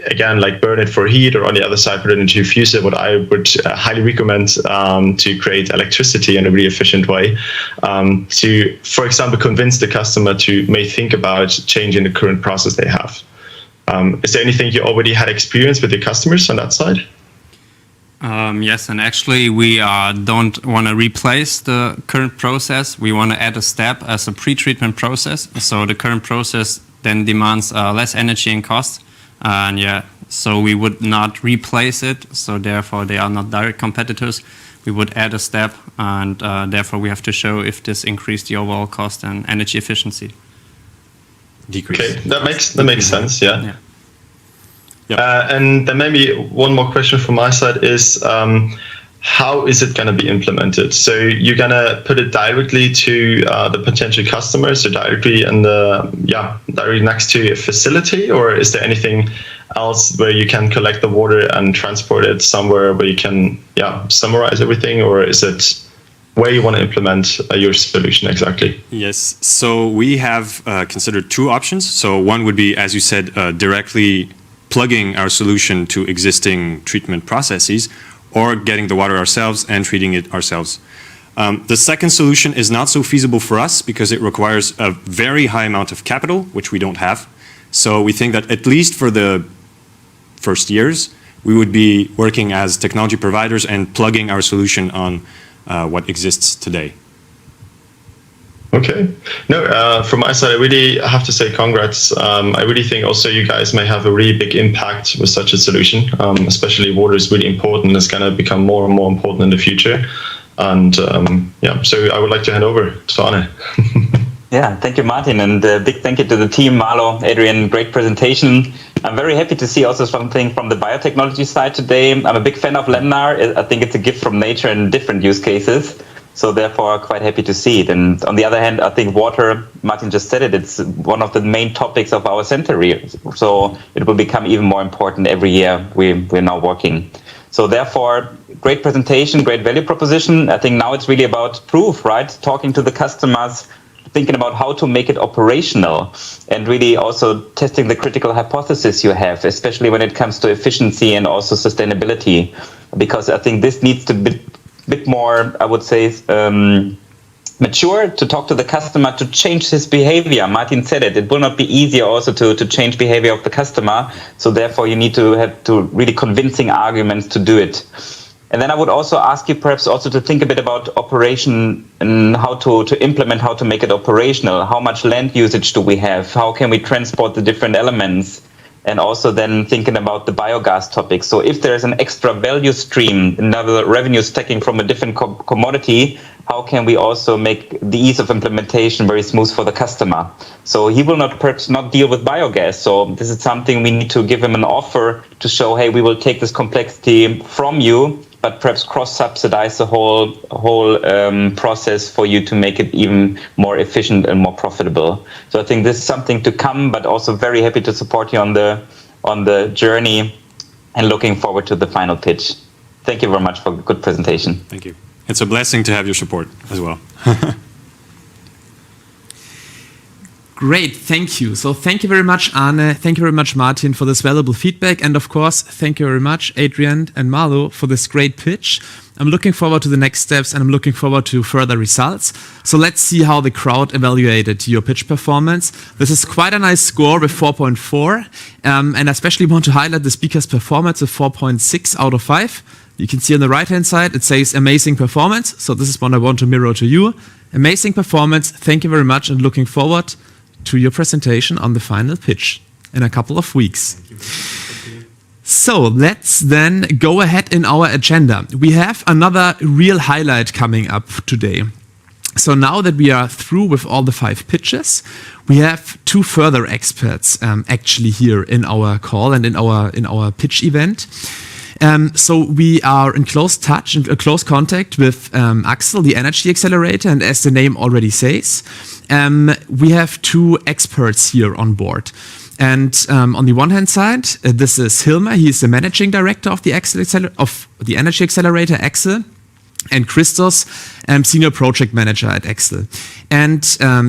again like burn it for heat, or on the other side put it into a fuser. What I would highly recommend to create electricity in a really efficient way, to, for example, convince the customer to may think about changing the current process they have. Is there anything you already had experience with your customers on that side? Yes, and actually we don't want to replace the current process. We want to add a step as a pre-treatment process. So the current process then demands less energy and cost. And yeah, so we would not replace it. So therefore they are not direct competitors. We would add a step, and therefore we have to show if this increased the overall cost and energy efficiency. Decrease. Okay, that makes sense. Yeah. And then maybe one more question from my side is, how is it going to be implemented? So you're going to put it directly to the potential customers, or directly directly next to a facility, or is there anything else where you can collect the water and transport it somewhere where you can summarize everything, or is it where you want to implement your solution exactly? Yes, so we have considered two options. So one would be, as you said, directly plugging our solution to existing treatment processes, or getting the water ourselves and treating it ourselves. The second solution is not so feasible for us because it requires a very high amount of capital, which we don't have. So we think that at least for the first years, we would be working as technology providers and plugging our solution on what exists today. Okay. No, from my side, I really have to say congrats. I really think also you guys may have a really big impact with such a solution. Especially water is really important. It's going to become more and more important in the future. And so I would like to hand over to Arne. Yeah, thank you, Martin, and a big thank you to the team, Marlo, Adrian, great presentation. I'm very happy to see also something from the biotechnology side today. I'm a big fan of Laminar. I think it's a gift from nature in different use cases. So therefore, quite happy to see it. And on the other hand, I think water, Martin just said it, it's one of the main topics of our century. So it will become even more important every year we're now working. So therefore, great presentation, great value proposition. I think now it's really about proof, right? Talking to the customers, thinking about how to make it operational, and really also testing the critical hypothesis you have, especially when it comes to efficiency and also sustainability. Because I think this needs to be a bit more, I would say, mature to talk to the customer to change his behavior. Martin said it. It will not be easier also to change behavior of the customer. So therefore, you need to have to really convincing arguments to do it. And then I would also ask you perhaps also to think a bit about operation and how to implement, how to make it operational. How much land usage do we have? How can we transport the different elements? And also then thinking about the biogas topic. So if there's an extra value stream, another revenue stacking from a different commodity, how can we also make the ease of implementation very smooth for the customer? So he will perhaps not deal with biogas. So this is something we need to give him an offer to show, hey, we will take this complexity from you, but perhaps cross-subsidize the whole process for you to make it even more efficient and more profitable. So I think this is something to come, but also very happy to support you on the journey and looking forward to the final pitch. Thank you very much for a good presentation. Thank you. It's a blessing to have your support as well. Great, thank you. So thank you very much, Arne. Thank you very much, Martin, for this valuable feedback. And of course, thank you very much, Adrian and Marlo, for this great pitch. I'm looking forward to the next steps, and I'm looking forward to further results. So let's see how the crowd evaluated your pitch performance. This is quite a nice score with 4.4, and I especially want to highlight the speaker's performance with 4.6 out of 5. You can see on the right-hand side, it says amazing performance. So this is what I want to mirror to you. Amazing performance. Thank you very much, and looking forward to your presentation on the final pitch in a couple of weeks. So let's then go ahead in our agenda. We have another real highlight coming up today. So now that we are through with all the 5 pitches, we have 2 further experts actually here in our call and in our pitch event. So we are in close touch and close contact with Axel, the Energy Accelerator, and as the name already says, we have 2 experts here on board. And on the one hand side, this is Hilmar. He is the managing director of the Energy Accelerator, Axel, and Christos, senior project manager at Axel. And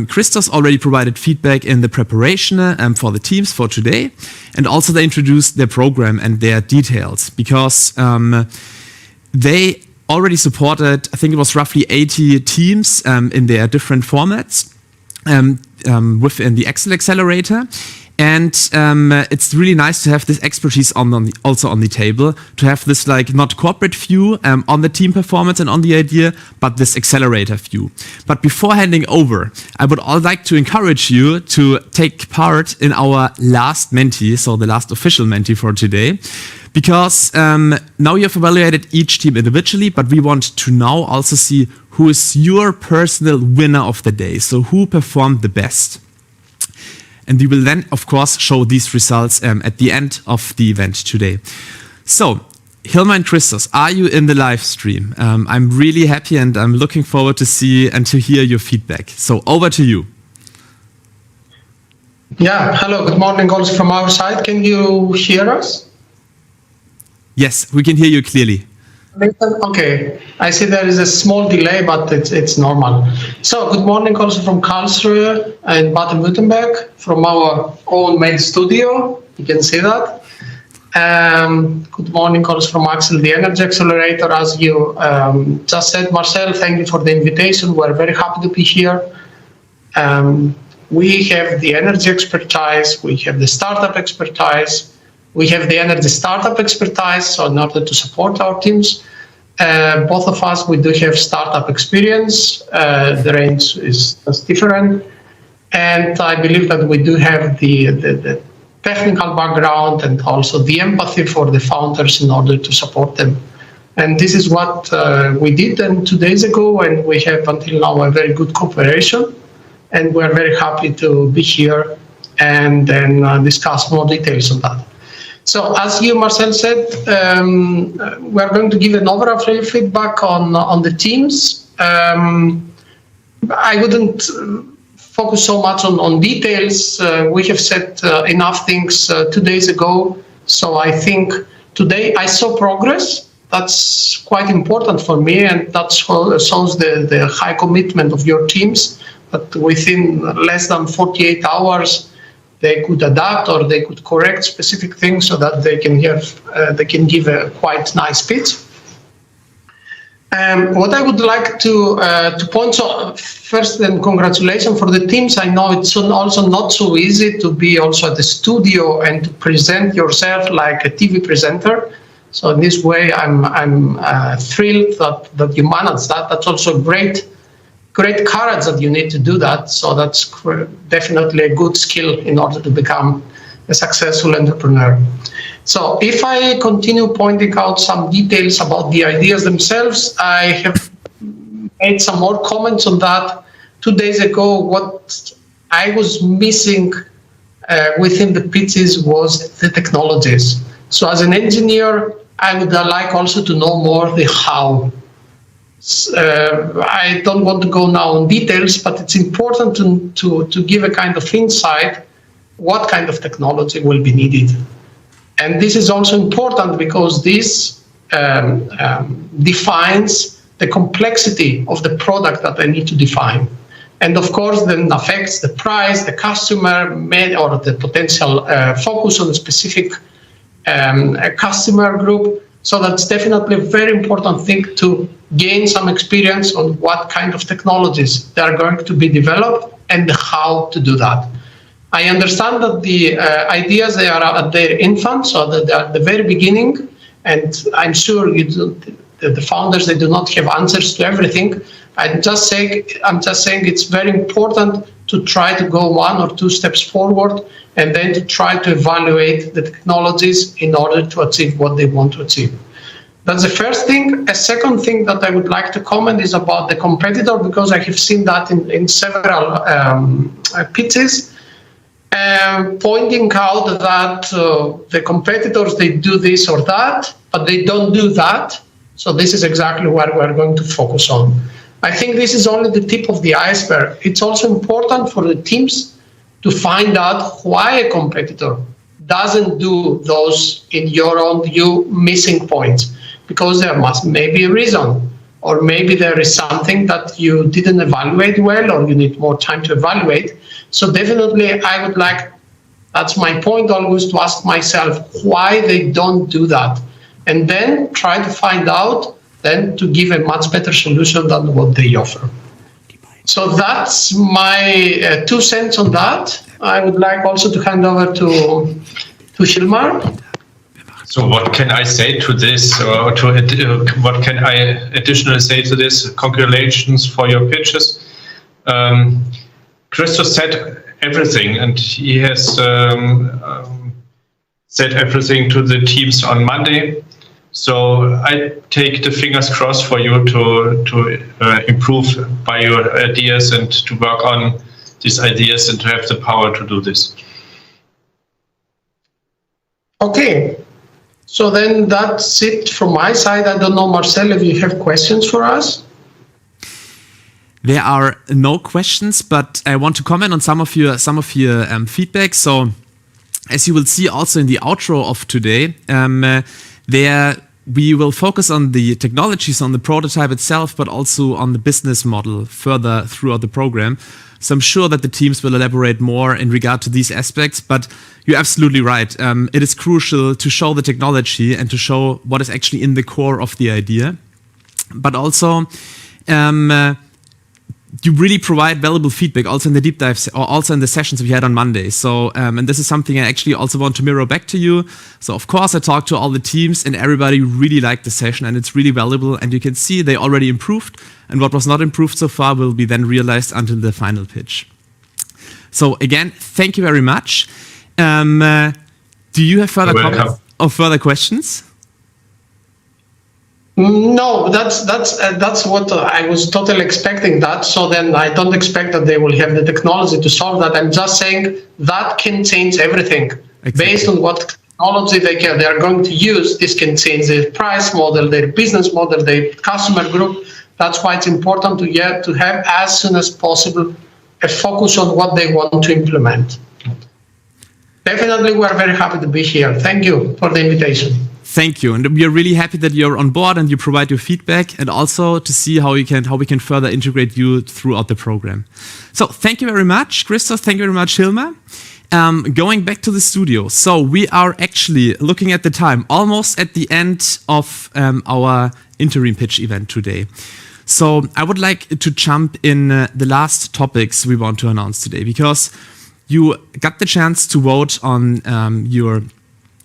Christos already provided feedback in the preparation for the teams for today, and also they introduced their program and their details, because they already supported, I think it was roughly 80 teams in their different formats within the Axel Accelerator. And it's really nice to have this expertise also on the table, to have this like not corporate view on the team performance and on the idea, but this accelerator view. But before handing over, I would all like to encourage you to take part in our last mentee, so the last official mentee for today, because now you have evaluated each team individually, but we want to now also see who is your personal winner of the day, so who performed the best. And we will then, of course, show these results at the end of the event today. So, Hilmar and Christos, are you in the live stream? I'm really happy, and I'm looking forward to see and to hear your feedback. So, over to you. Yeah, hello, good morning also from our side. Can you hear us? Yes, we can hear you clearly. Okay, I see there is a small delay, but it's normal. So, good morning also from Karlsruhe and Baden-Württemberg, from our own main studio. You can see that. Good morning also from Axel, the Energy Accelerator. As you just said, Marcel, thank you for the invitation. We're very happy to be here. We have the energy expertise, we have the startup expertise, we have the energy startup expertise, so in order to support our teams. Both of us, we do have startup experience. The range is different. And I believe that we do have the technical background and also the empathy for the founders in order to support them. And this is what we did 2 days ago, and we have until now a very good cooperation. And we're very happy to be here and then discuss more details on that. So, as you, Marcel, said, we're going to give an overall feedback on the teams. I wouldn't focus so much on details. We have said enough things 2 days ago. So I think today I saw progress. That's quite important for me, and that shows the high commitment of your teams, that within less than 48 hours, they could adapt or they could correct specific things so that they can give a quite nice pitch. What I would like to point out first, then congratulations for the teams. I know it's also not so easy to be also at the studio and to present yourself like a TV presenter. So in this way, I'm thrilled that you managed that. That's also great courage that you need to do that. So that's definitely a good skill in order to become a successful entrepreneur. So if I continue pointing out some details about the ideas themselves, I have made some more comments on that. 2 days ago, what I was missing within the pitches was the technologies. So as an engineer, I would like also to know more the how. I don't want to go now in details, but it's important to give a kind of insight what kind of technology will be needed. And this is also important because this defines the complexity of the product that I need to define. And of course, then affects the price, the customer, or the potential focus on a specific customer group, So that's definitely a very important thing to gain some experience on what kind of technologies that are going to be developed and how to do that. I understand that the ideas, they are at their infant, so that they are at the very beginning, and I'm sure the founders, they do not have answers to everything. I'm just saying it's very important to try to go 1 or 2 steps forward and then to try to evaluate the technologies in order to achieve what they want to achieve. That's the first thing. A second thing that I would like to comment is about the competitor, because I have seen that in several pitches, pointing out that the competitors, they do this or that, but they don't do that. So this is exactly what we're going to focus on. I think this is only the tip of the iceberg. It's also important for the teams to find out why a competitor doesn't do those, in your own view, missing points, because there may be a reason, or maybe there is something that you didn't evaluate well, or you need more time to evaluate. So definitely I would like, that's my point always, to ask myself why they don't do that, and then try to find out, then to give a much better solution than what they offer. So that's my 2 cents on that. I would like also to hand over to Hilmar. So what can I say to this, or what can I additionally say to this? Congratulations for your pitches. Christos said everything, and he has said everything to the teams on Monday. So I take the fingers crossed for you to improve by your ideas and to work on these ideas and to have the power to do this. Okay, so then that's it from my side. I don't know, Marcel, if you have questions for us. There are no questions, but I want to comment on some of your feedback. So, as you will see also in the outro of today, there we will focus on the technologies, on the prototype itself, but also on the business model further throughout the program. So I'm sure that the teams will elaborate more in regard to these aspects, but you're absolutely right. It is crucial to show the technology and to show what is actually in the core of the idea. But also, you really provide valuable feedback also in the deep dives, or also in the sessions we had on Monday. So, and this is something I actually also want to mirror back to you. So of course I talked to all the teams and everybody really liked the session, and it's really valuable, and you can see they already improved, and what was not improved so far will be then realized until the final pitch. So again, thank you very much. Do you have further comments or further questions? No, that's what I was totally expecting that. So then I don't expect that they will have the technology to solve that. I'm just saying that can change everything. Exactly. Based on what technology they are going to use. This can change their price model, their business model, their customer group. That's why it's important to have as soon as possible a focus on what they want to implement. Definitely, we are very happy to be here. Thank you for the invitation. Thank you, and we are really happy that you're on board and you provide your feedback, and also to see how we can further integrate you throughout the program. So thank you very much, Christos. Thank you very much, Hilmar. Going back to the studio. So we are actually looking at the time, almost at the end of our interim pitch event today. So I would like to jump in the last topics we want to announce today, because you got the chance to vote on your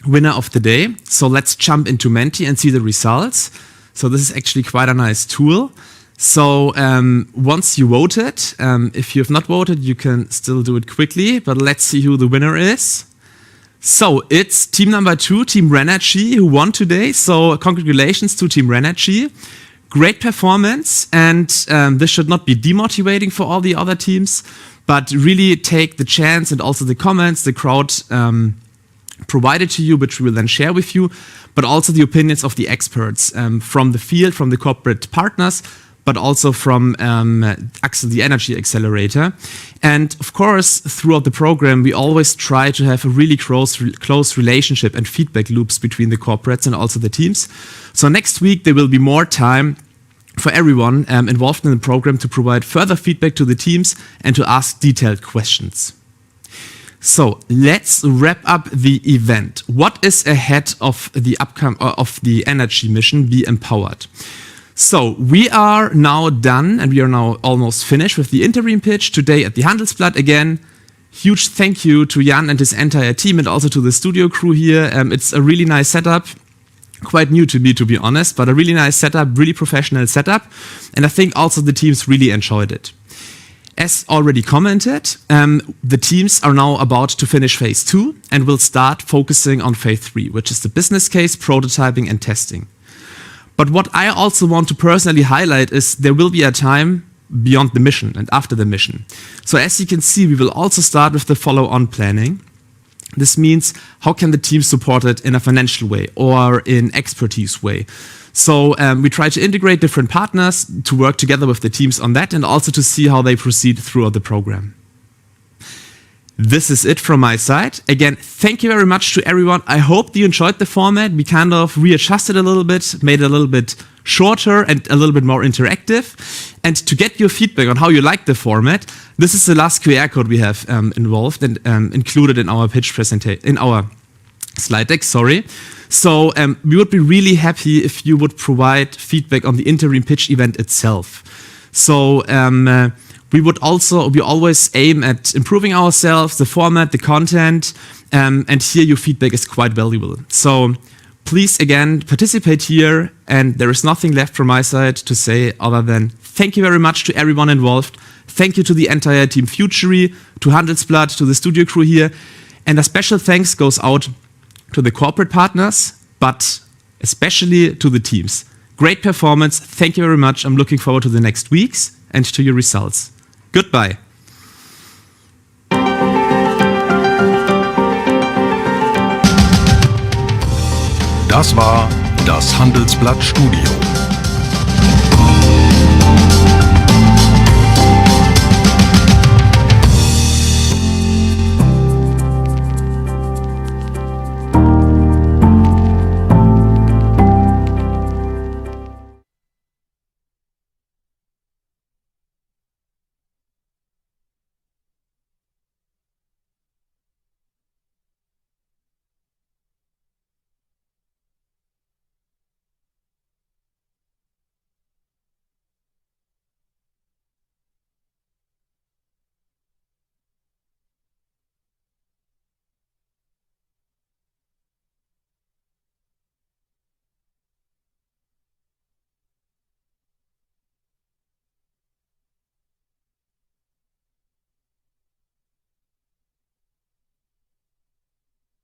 winner of the day. So let's jump into Menti and see the results. So this is actually quite a nice tool. So once you voted, if you have not voted, you can still do it quickly, but let's see who the winner is. So it's team number 2, Team Raenergy, who won today. So congratulations to Team Raenergy. Great performance, and this should not be demotivating for all the other teams, but really take the chance and also the comments the crowd provided to you, which we will then share with you, but also the opinions of the experts from the field, from the corporate partners, but also from Axel, the Energy Accelerator. And of course, throughout the program, we always try to have a really close relationship and feedback loops between the corporates and also the teams. So next week, there will be more time for everyone involved in the program to provide further feedback to the teams and to ask detailed questions. So let's wrap up the event. What is ahead of the energy mission, Be Empowered? So we are now done and we are now almost finished with the interim pitch today at the Handelsblatt. Again, huge thank you to Jan and his entire team and also to the studio crew here. It's a really nice setup. Quite new to me, to be honest, but a really nice setup, really professional setup. And I think also the teams really enjoyed it. As already commented, the teams are now about to finish phase 2 and will start focusing on phase 3, which is the business case, prototyping and testing. But what I also want to personally highlight is there will be a time beyond the mission and after the mission. So as you can see, we will also start with the follow-on planning. This means how can the team support it in a financial way or in expertise way. So we try to integrate different partners to work together with the teams on that and also to see how they proceed throughout the program. This is it from my side. Again, thank you very much to everyone. I hope you enjoyed the format. We kind of readjusted a little bit, made it a little bit shorter and a little bit more interactive. And to get your feedback on how you like the format, this is the last QR code we have involved and included in our pitch presentation, in our slide deck, sorry. So we would be really happy if you would provide feedback on the interim pitch event itself. So we always aim at improving ourselves, the format, the content, and here your feedback is quite valuable. So please again participate here, and there is nothing left from my side to say other than thank you very much to everyone involved. Thank you to the entire team Futury, to Handelsblatt, to the studio crew here, and a special thanks goes out to the corporate partners, but especially to the teams. Great performance. Thank you very much. I'm looking forward to the next weeks and to your results. Goodbye. Das war das Handelsblatt Studio.